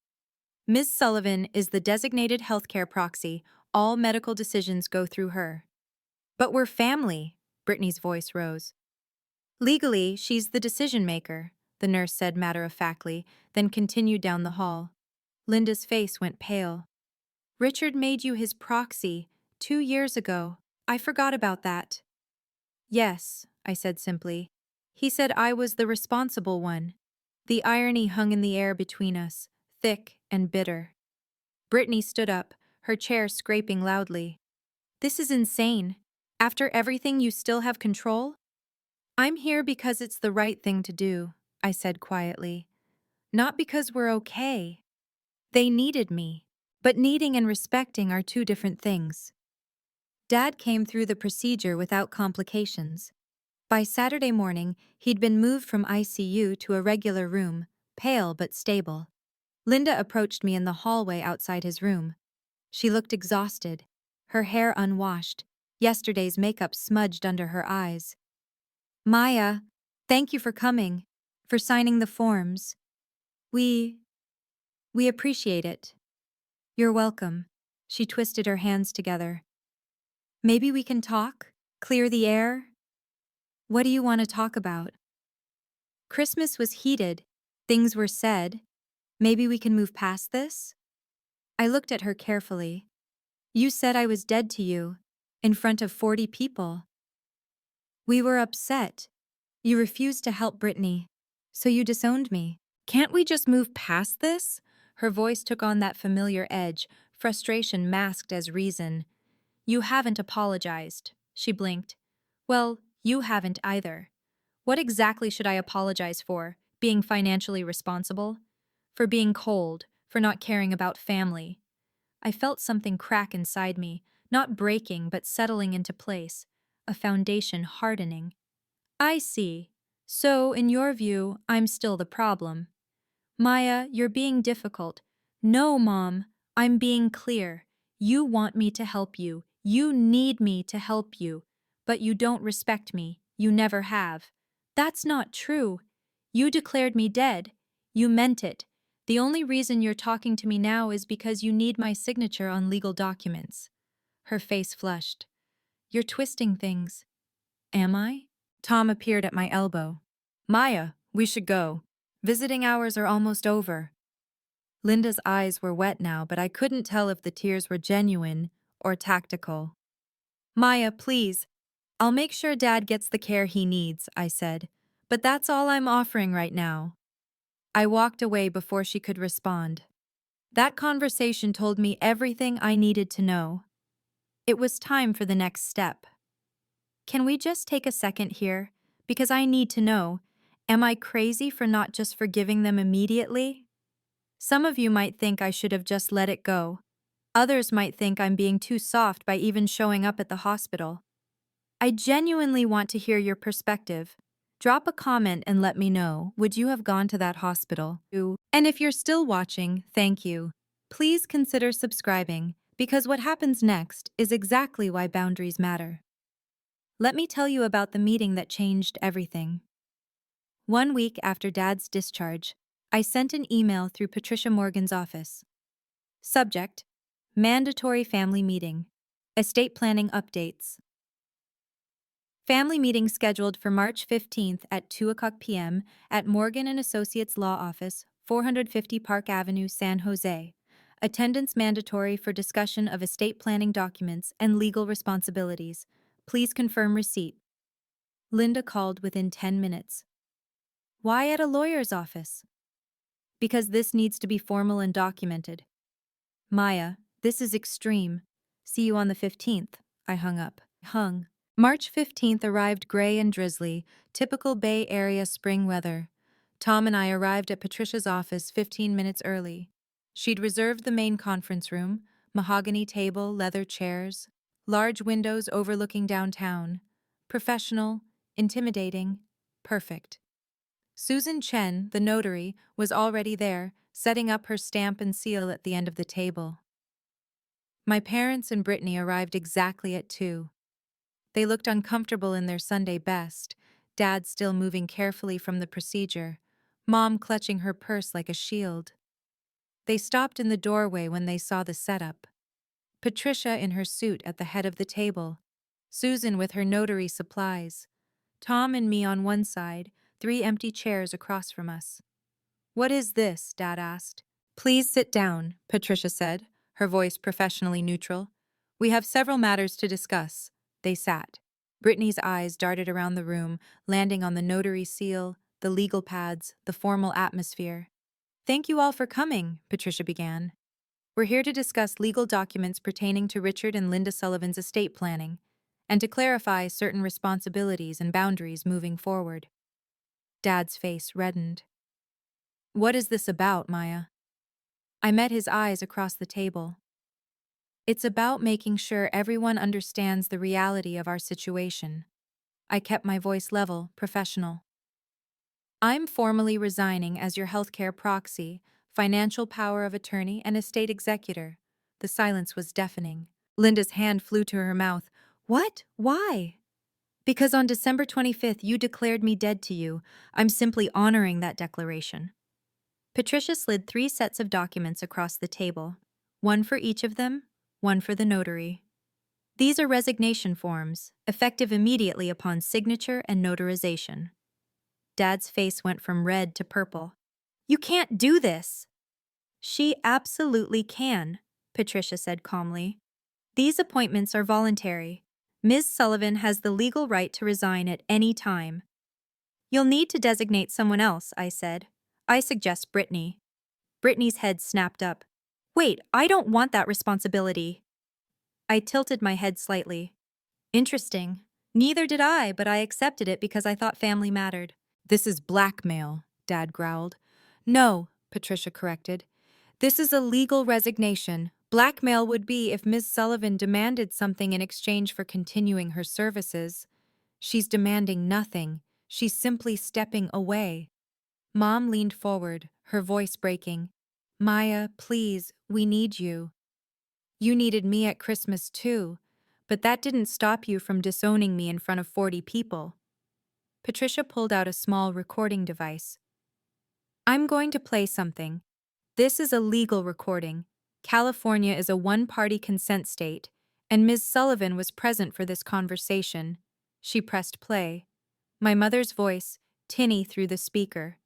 Ms. Sullivan is the designated healthcare proxy. All medical decisions go through her. But we're family, Brittany's voice rose. Legally, she's the decision maker, the nurse said matter-of-factly, then continued down the hall. Linda's face went pale. Richard made you his proxy 2 years ago. I forgot about that. Yes, I said simply. He said I was the responsible one. The irony hung in the air between us, thick and bitter. Brittany stood up, her chair scraping loudly. This is insane. After everything, you still have control? I'm here because it's the right thing to do, I said quietly. Not because we're okay. They needed me, but needing and respecting are two different things. Dad came through the procedure without complications. By Saturday morning, he'd been moved from ICU to a regular room, pale but stable. Linda approached me in the hallway outside his room. She looked exhausted, her hair unwashed, yesterday's makeup smudged under her eyes. Maya, thank you for coming, for signing the forms. We appreciate it. You're welcome. She twisted her hands together. Maybe we can talk? Clear the air? What do you want to talk about? Christmas was heated. Things were said. Maybe we can move past this? I looked at her carefully. You said I was dead to you, in front of 40 people. We were upset. You refused to help Brittany, so you disowned me. Can't we just move past this? Her voice took on that familiar edge, frustration masked as reason. You haven't apologized, she blinked. Well, you haven't either. What exactly should I apologize for? Being financially responsible? For being cold? For not caring about family? I felt something crack inside me, not breaking but settling into place, a foundation hardening. I see. So, in your view, I'm still the problem. Maya, you're being difficult. No, Mom, I'm being clear. You want me to help you. You need me to help you. But you don't respect me. You never have. That's not true. You declared me dead. You meant it. The only reason you're talking to me now is because you need my signature on legal documents. Her face flushed. You're twisting things. Am I? Tom appeared at my elbow. Maya, we should go. Visiting hours are almost over. Linda's eyes were wet now, but I couldn't tell if the tears were genuine or tactical. Maya, please. I'll make sure Dad gets the care he needs, I said. But that's all I'm offering right now. I walked away before she could respond. That conversation told me everything I needed to know. It was time for the next step. Can we just take a second here? Because I need to know, am I crazy for not just forgiving them immediately? Some of you might think I should have just let it go. Others might think I'm being too soft by even showing up at the hospital. I genuinely want to hear your perspective. Drop a comment and let me know, would you have gone to that hospital? And if you're still watching, thank you. Please consider subscribing, because what happens next is exactly why boundaries matter. Let me tell you about the meeting that changed everything. 1 week after Dad's discharge, I sent an email through Patricia Morgan's office. Subject: Mandatory Family Meeting. Estate Planning Updates. Family meeting scheduled for March 15th at 2:00 p.m. at Morgan & Associates Law Office, 450 Park Avenue, San Jose. Attendance mandatory for discussion of estate planning documents and legal responsibilities. Please confirm receipt. Linda called within 10 minutes. Why at a lawyer's office? Because this needs to be formal and documented. Maya, this is extreme. See you on the 15th. I hung up. March 15th arrived gray and drizzly, typical Bay Area spring weather. Tom and I arrived at Patricia's office 15 minutes early. She'd reserved the main conference room, mahogany table, leather chairs, large windows overlooking downtown. Professional, intimidating, perfect. Susan Chen, the notary, was already there, setting up her stamp and seal at the end of the table. My parents and Brittany arrived exactly at 2. They looked uncomfortable in their Sunday best, Dad still moving carefully from the procedure, Mom clutching her purse like a shield. They stopped in the doorway when they saw the setup. Patricia in her suit at the head of the table, Susan with her notary supplies, Tom and me on one side, 3 empty chairs across from us. What is this? Dad asked. Please sit down, Patricia said, her voice professionally neutral. We have several matters to discuss. They sat. Brittany's eyes darted around the room, landing on the notary seal, the legal pads, the formal atmosphere. Thank you all for coming, Patricia began. We're here to discuss legal documents pertaining to Richard and Linda Sullivan's estate planning, and to clarify certain responsibilities and boundaries moving forward. Dad's face reddened. What is this about, Maya? I met his eyes across the table. It's about making sure everyone understands the reality of our situation. I kept my voice level, professional. I'm formally resigning as your healthcare proxy, financial power of attorney, and estate executor. The silence was deafening. Linda's hand flew to her mouth. What? Why? Because on December 25th you declared me dead to you. I'm simply honoring that declaration. Patricia slid 3 sets of documents across the table, one for each of them, one for the notary. These are resignation forms, effective immediately upon signature and notarization. Dad's face went from red to purple. You can't do this! She absolutely can, Patricia said calmly. These appointments are voluntary. Ms. Sullivan has the legal right to resign at any time. You'll need to designate someone else, I said. I suggest Brittany. Brittany's head snapped up. Wait, I don't want that responsibility. I tilted my head slightly. Interesting. Neither did I, but I accepted it because I thought family mattered. This is blackmail, Dad growled. No, Patricia corrected. This is a legal resignation. Blackmail would be if Ms. Sullivan demanded something in exchange for continuing her services. She's demanding nothing. She's simply stepping away. Mom leaned forward, her voice breaking. Maya, please, we need you. You needed me at Christmas too, but that didn't stop you from disowning me in front of 40 people. Patricia pulled out a small recording device. I'm going to play something. This is a legal recording. California is a one-party consent state, and Ms. Sullivan was present for this conversation. She pressed play. My mother's voice, tinny through the speaker.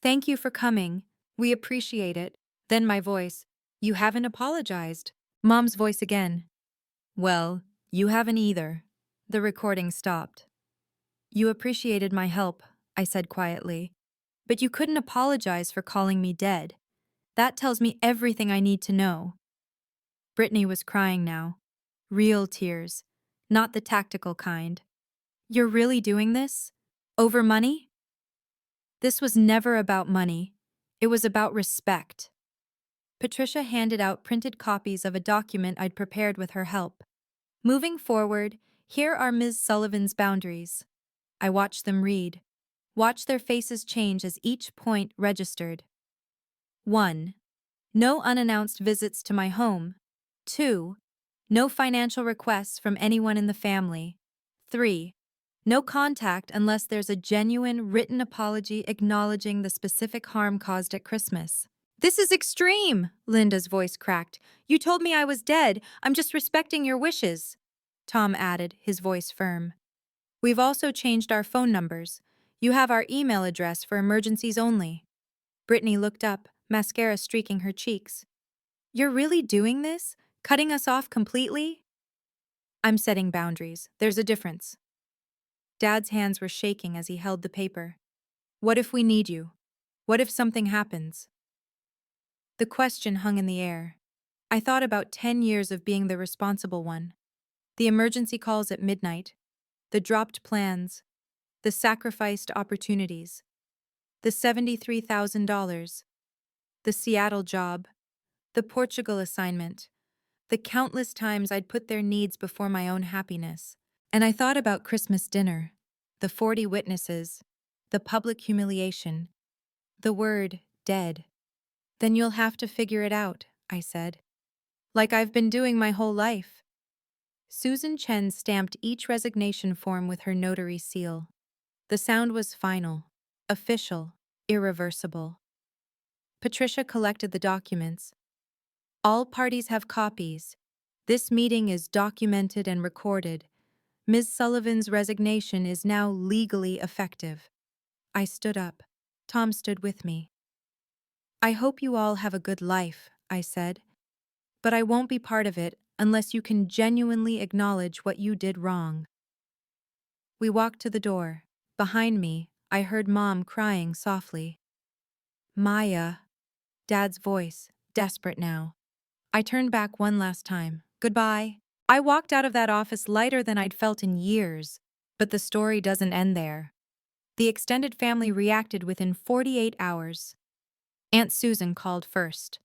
Thank you for coming. We appreciate it. Then my voice. You haven't apologized. Mom's voice again. Well, you haven't either. The recording stopped. You appreciated my help, I said quietly. But you couldn't apologize for calling me dead. That tells me everything I need to know. Brittany was crying now. Real tears. Not the tactical kind. You're really doing this? Over money? This was never about money. It was about respect. Patricia handed out printed copies of a document I'd prepared with her help. Moving forward, here are Ms. Sullivan's boundaries. I watched them read. Watched their faces change as each point registered. 1. No unannounced visits to my home. 2. No financial requests from anyone in the family. 3. No contact unless there's a genuine written apology acknowledging the specific harm caused at Christmas. This is extreme, Linda's voice cracked. You told me I was dead. I'm just respecting your wishes. Tom added, his voice firm. We've also changed our phone numbers. You have our email address for emergencies only. Brittany looked up, mascara streaking her cheeks. You're really doing this? Cutting us off completely? I'm setting boundaries. There's a difference. Dad's hands were shaking as he held the paper. What if we need you? What if something happens? The question hung in the air. I thought about 10 years of being the responsible one. The emergency calls at midnight, the dropped plans, the sacrificed opportunities, the $73,000, the Seattle job, the Portugal assignment, the countless times I'd put their needs before my own happiness. And I thought about Christmas dinner, the 40 witnesses, the public humiliation, the word dead. Then you'll have to figure it out, I said. Like I've been doing my whole life. Susan Chen stamped each resignation form with her notary seal. The sound was final, official, irreversible. Patricia collected the documents. All parties have copies. This meeting is documented and recorded. Ms. Sullivan's resignation is now legally effective. I stood up. Tom stood with me. I hope you all have a good life, I said. But I won't be part of it unless you can genuinely acknowledge what you did wrong. We walked to the door. Behind me, I heard Mom crying softly. Maya. Dad's voice, desperate now. I turned back one last time. Goodbye. I walked out of that office lighter than I'd felt in years. But the story doesn't end there. The extended family reacted within 48 hours. Aunt Susan called first.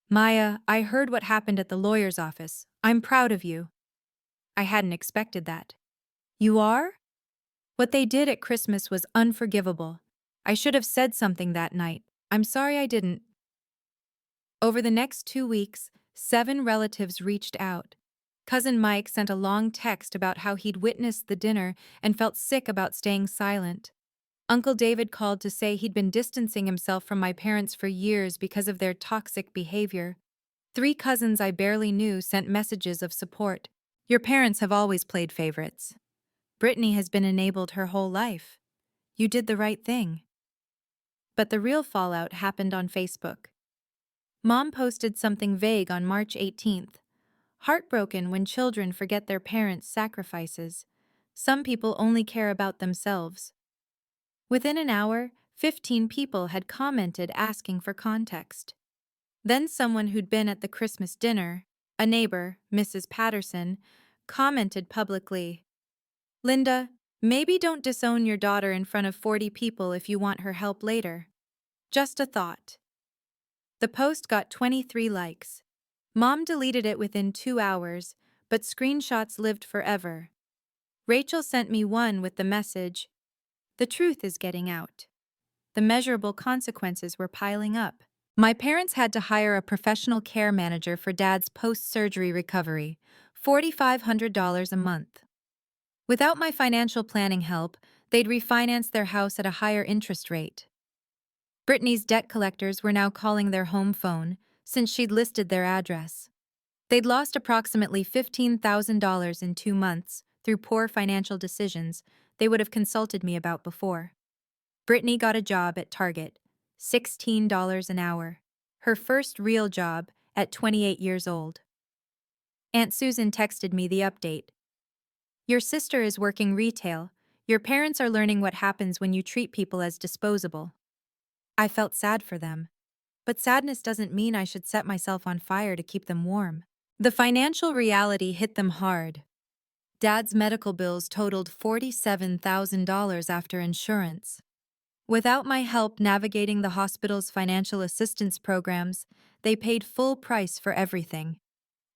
Maya, I heard what happened at the lawyer's office. I'm proud of you. I hadn't expected that. You are? What they did at Christmas was unforgivable. I should have said something that night. I'm sorry I didn't. Over the next 2 weeks, 7 relatives reached out. Cousin Mike sent a long text about how he'd witnessed the dinner and felt sick about staying silent. Uncle David called to say he'd been distancing himself from my parents for years because of their toxic behavior. 3 cousins I barely knew sent messages of support. Your parents have always played favorites. Brittany has been enabled her whole life. You did the right thing. But the real fallout happened on Facebook. Mom posted something vague on March 18th. Heartbroken when children forget their parents' sacrifices. Some people only care about themselves. Within an hour, 15 people had commented asking for context. Then someone who'd been at the Christmas dinner, a neighbor, Mrs. Patterson, commented publicly, "Linda, maybe don't disown your daughter in front of 40 people if you want her help later. Just a thought." The post got 23 likes. Mom deleted it within 2 hours, but screenshots lived forever. Rachel sent me one with the message, "The truth is getting out." The measurable consequences were piling up. My parents had to hire a professional care manager for Dad's post-surgery recovery, $4,500 a month. Without my financial planning help, they'd refinance their house at a higher interest rate. Brittany's debt collectors were now calling their home phone, since she'd listed their address. They'd lost approximately $15,000 in 2 months through poor financial decisions they would have consulted me about before. Brittany got a job at Target, $16 an hour. Her first real job at 28 years old. Aunt Susan texted me the update. "Your sister is working retail. Your parents are learning what happens when you treat people as disposable." I felt sad for them. But sadness doesn't mean I should set myself on fire to keep them warm. The financial reality hit them hard. Dad's medical bills totaled $47,000 after insurance. Without my help navigating the hospital's financial assistance programs, they paid full price for everything.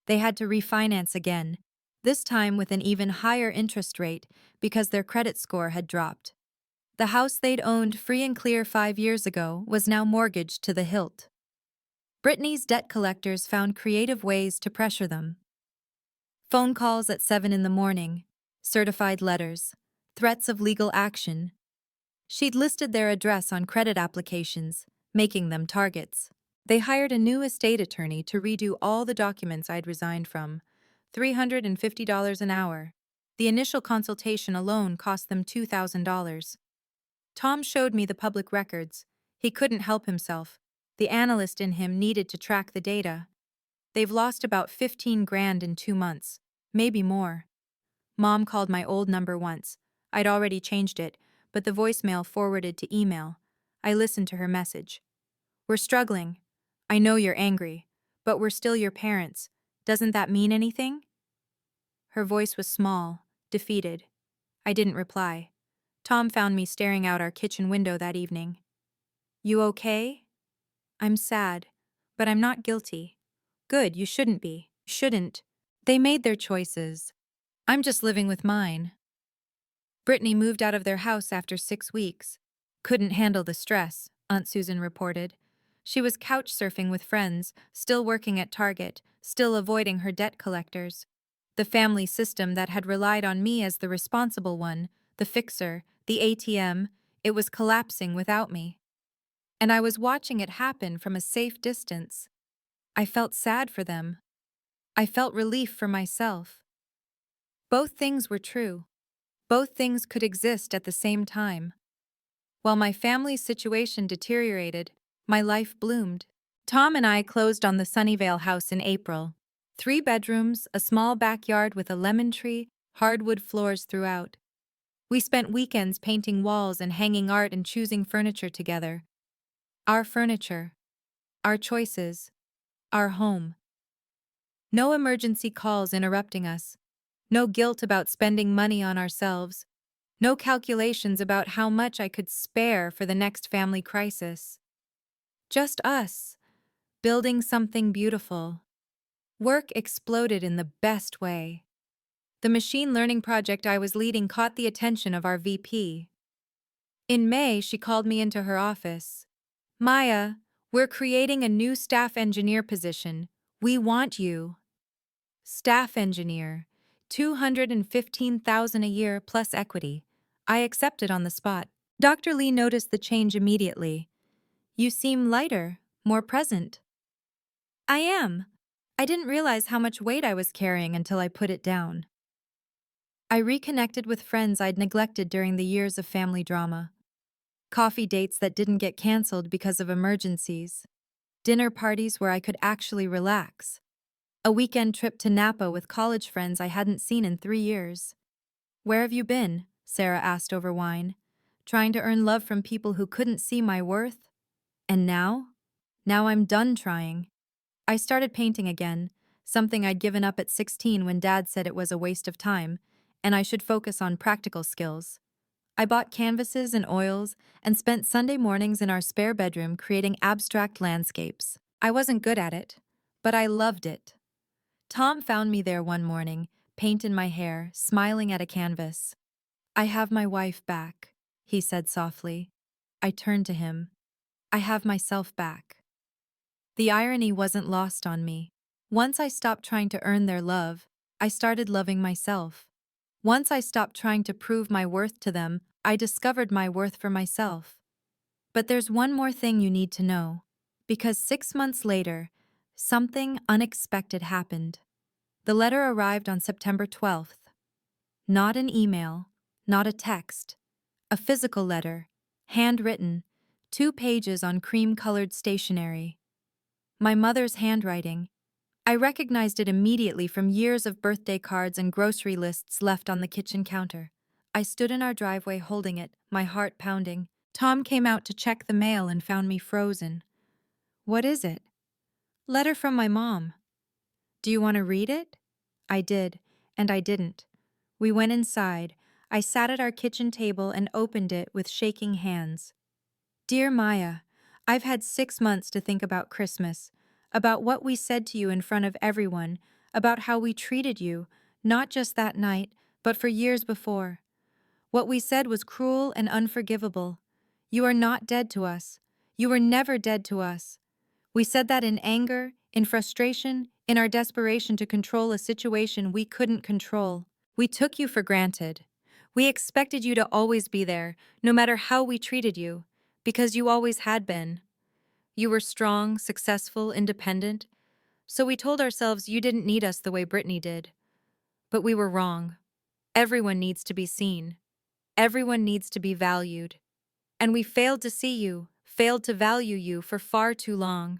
They had to refinance again, this time with an even higher interest rate because their credit score had dropped. The house they'd owned free and clear 5 years ago was now mortgaged to the hilt. Brittany's debt collectors found creative ways to pressure them. Phone calls at 7 in the morning, certified letters, threats of legal action. She'd listed their address on credit applications, making them targets. They hired a new estate attorney to redo all the documents I'd resigned from, $350 an hour. The initial consultation alone cost them $2,000. Tom showed me the public records. He couldn't help himself. The analyst in him needed to track the data. They've lost about 15 grand in 2 months, maybe more. Mom called my old number once. I'd already changed it, but the voicemail forwarded to email. I listened to her message. "We're struggling. I know you're angry, but we're still your parents. Doesn't that mean anything?" Her voice was small, defeated. I didn't reply. Tom found me staring out our kitchen window that evening. "You okay?" "I'm sad, but I'm not guilty." "Good, you shouldn't be." "Shouldn't. They made their choices. I'm just living with mine." Brittany moved out of their house after 6 weeks. "Couldn't handle the stress," Aunt Susan reported. She was couch surfing with friends, still working at Target, still avoiding her debt collectors. The family system that had relied on me as the responsible one, the fixer, the ATM, it was collapsing without me. And I was watching it happen from a safe distance. I felt sad for them. I felt relief for myself. Both things were true. Both things could exist at the same time. While my family's situation deteriorated, my life bloomed. Tom and I closed on the Sunnyvale house in April. 3 bedrooms, a small backyard with a lemon tree, hardwood floors throughout. We spent weekends painting walls and hanging art and choosing furniture together. Our furniture. Our choices. Our home. No emergency calls interrupting us. No guilt about spending money on ourselves. No calculations about how much I could spare for the next family crisis. Just us, building something beautiful. Work exploded in the best way. The machine learning project I was leading caught the attention of our VP. In May, she called me into her office. "Maya, we're creating a new staff engineer position. We want you." Staff engineer, $215,000 a year plus equity. I accepted on the spot. Dr. Lee noticed the change immediately. "You seem lighter, more present." "I am. I didn't realize how much weight I was carrying until I put it down." I reconnected with friends I'd neglected during the years of family drama. Coffee dates that didn't get canceled because of emergencies. Dinner parties where I could actually relax. A weekend trip to Napa with college friends I hadn't seen in 3 years. "Where have you been?" Sarah asked over wine. trying to earn love from people who couldn't see my worth. And now? Now I'm done trying. I started painting again, something I'd given up at 16 when Dad said it was a waste of time, and I should focus on practical skills. I bought canvases and oils and spent Sunday mornings in our spare bedroom creating abstract landscapes. I wasn't good at it, but I loved it. Tom found me there one morning, paint in my hair, smiling at a canvas. "I have my wife back," he said softly. I turned to him. "I have myself back." The irony wasn't lost on me. Once I stopped trying to earn their love, I started loving myself. Once I stopped trying to prove my worth to them, I discovered my worth for myself. But there's one more thing you need to know. Because 6 months later, something unexpected happened. The letter arrived on September 12th. Not an email, not a text. A physical letter, handwritten, 2 pages on cream-colored stationery. My mother's handwriting. I recognized it immediately from years of birthday cards and grocery lists left on the kitchen counter. I stood in our driveway holding it, my heart pounding. Tom came out to check the mail and found me frozen. "What is it?" "Letter from my mom." "Do you want to read it?" I did, and I didn't. We went inside. I sat at our kitchen table and opened it with shaking hands. "Dear Maya, I've had 6 months to think about Christmas, about what we said to you in front of everyone, about how we treated you, not just that night, but for years before. What we said was cruel and unforgivable. You are not dead to us. You were never dead to us. We said that in anger, in frustration, in our desperation to control a situation we couldn't control. We took you for granted. We expected you to always be there, no matter how we treated you, because you always had been. You were strong, successful, independent, so we told ourselves you didn't need us the way Brittany did. But we were wrong. Everyone needs to be seen. Everyone needs to be valued. And we failed to see you, failed to value you for far too long.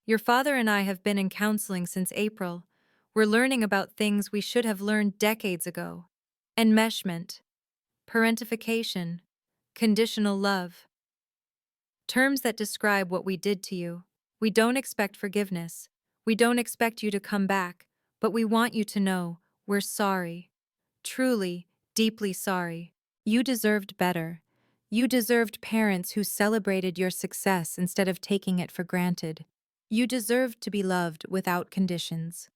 Your father and I have been in counseling since April. We're learning about things we should have learned decades ago. Enmeshment, parentification, conditional love. Terms that describe what we did to you. We don't expect forgiveness. We don't expect you to come back, but we want you to know we're sorry. Truly, deeply sorry. You deserved better. You deserved parents who celebrated your success instead of taking it for granted. You deserved to be loved without conditions.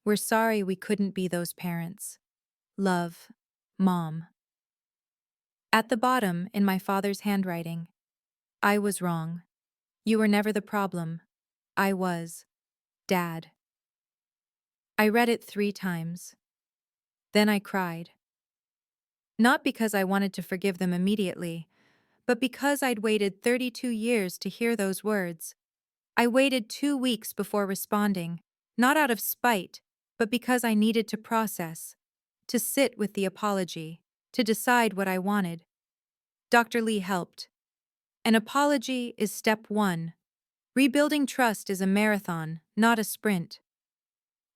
We're sorry we couldn't be those parents. Love, Mom. At the bottom, in my father's handwriting, I was wrong. You were never the problem. I was. Dad. I read it 3 times. Then I cried. Not because I wanted to forgive them immediately, but because I'd waited 32 years to hear those words. I waited 2 weeks before responding, not out of spite, but because I needed to process, to sit with the apology, to decide what I wanted. Dr. Lee helped. An apology is step 1. Rebuilding trust is a marathon, not a sprint.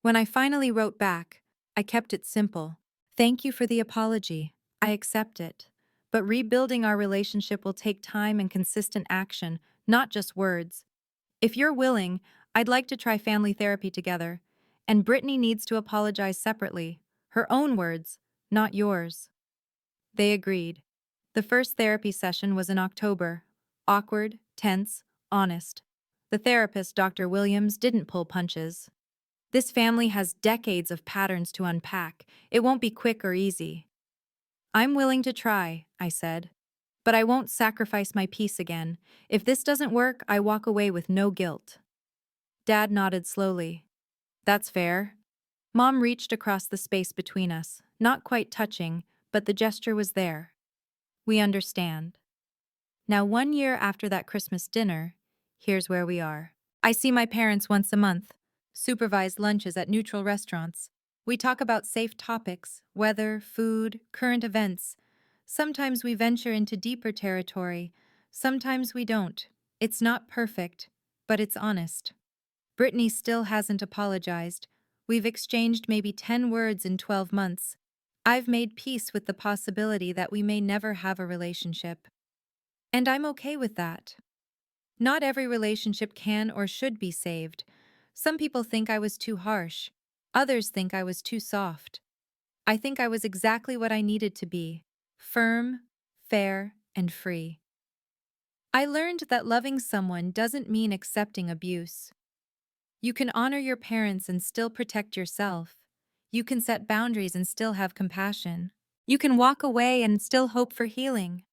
When I finally wrote back, I kept it simple. "Thank you for the apology. I accept it. But rebuilding our relationship will take time and consistent action, not just words. If you're willing, I'd like to try family therapy together. And Brittany needs to apologize separately. Her own words, not yours." They agreed. The first therapy session was in October. Awkward, tense, honest. The therapist, Dr. Williams, didn't pull punches. "This family has decades of patterns to unpack. It won't be quick or easy." "I'm willing to try," I said. "But I won't sacrifice my peace again. If this doesn't work, I walk away with no guilt." Dad nodded slowly. "That's fair." Mom reached across the space between us, not quite touching, but the gesture was there. "We understand." Now, 1 year after that Christmas dinner, here's where we are. I see my parents once a month, supervised lunches at neutral restaurants. We talk about safe topics, weather, food, current events. Sometimes we venture into deeper territory, sometimes we don't. It's not perfect, but it's honest. Brittany still hasn't apologized. We've exchanged maybe 10 words in 12 months. I've made peace with the possibility that we may never have a relationship. And I'm okay with that. Not every relationship can or should be saved. Some people think I was too harsh. Others think I was too soft. I think I was exactly what I needed to be: firm, fair, and free. I learned that loving someone doesn't mean accepting abuse. You can honor your parents and still protect yourself. You can set boundaries and still have compassion. You can walk away and still hope for healing.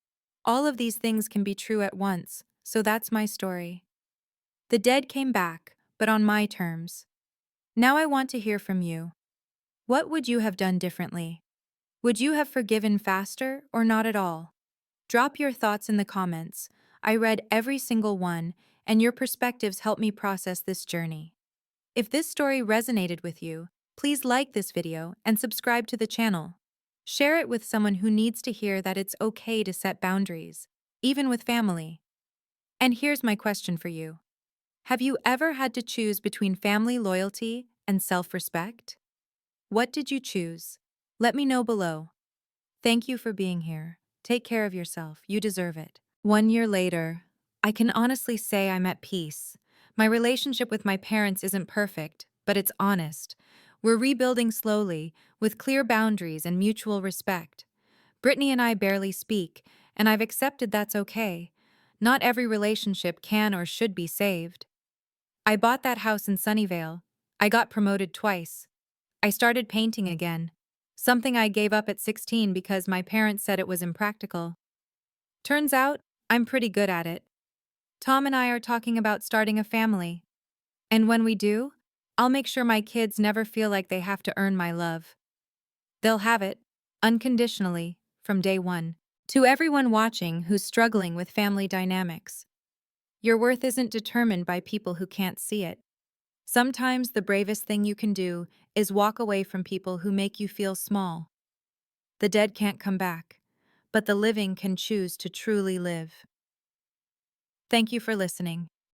All of these things can be true at once, so that's my story. The dead came back, but on my terms. Now I want to hear from you. What would you have done differently? Would you have forgiven faster or not at all? Drop your thoughts in the comments. I read every single one, and your perspectives help me process this journey. If this story resonated with you, please like this video and subscribe to the channel. Share it with someone who needs to hear that it's okay to set boundaries, even with family. And here's my question for you. Have you ever had to choose between family loyalty and self-respect? What did you choose? Let me know below. Thank you for being here. Take care of yourself. You deserve it. 1 year later, I can honestly say I'm at peace. My relationship with my parents isn't perfect, but it's honest. We're rebuilding slowly, with clear boundaries and mutual respect. Brittany and I barely speak, and I've accepted that's okay. Not every relationship can or should be saved. I bought that house in Sunnyvale. I got promoted twice. I started painting again, something I gave up at 16 because my parents said it was impractical. Turns out, I'm pretty good at it. Tom and I are talking about starting a family. And when we do, I'll make sure my kids never feel like they have to earn my love. They'll have it, unconditionally, from day one. To everyone watching who's struggling with family dynamics, your worth isn't determined by people who can't see it. Sometimes the bravest thing you can do is walk away from people who make you feel small. The dead can't come back, but the living can choose to truly live. Thank you for listening.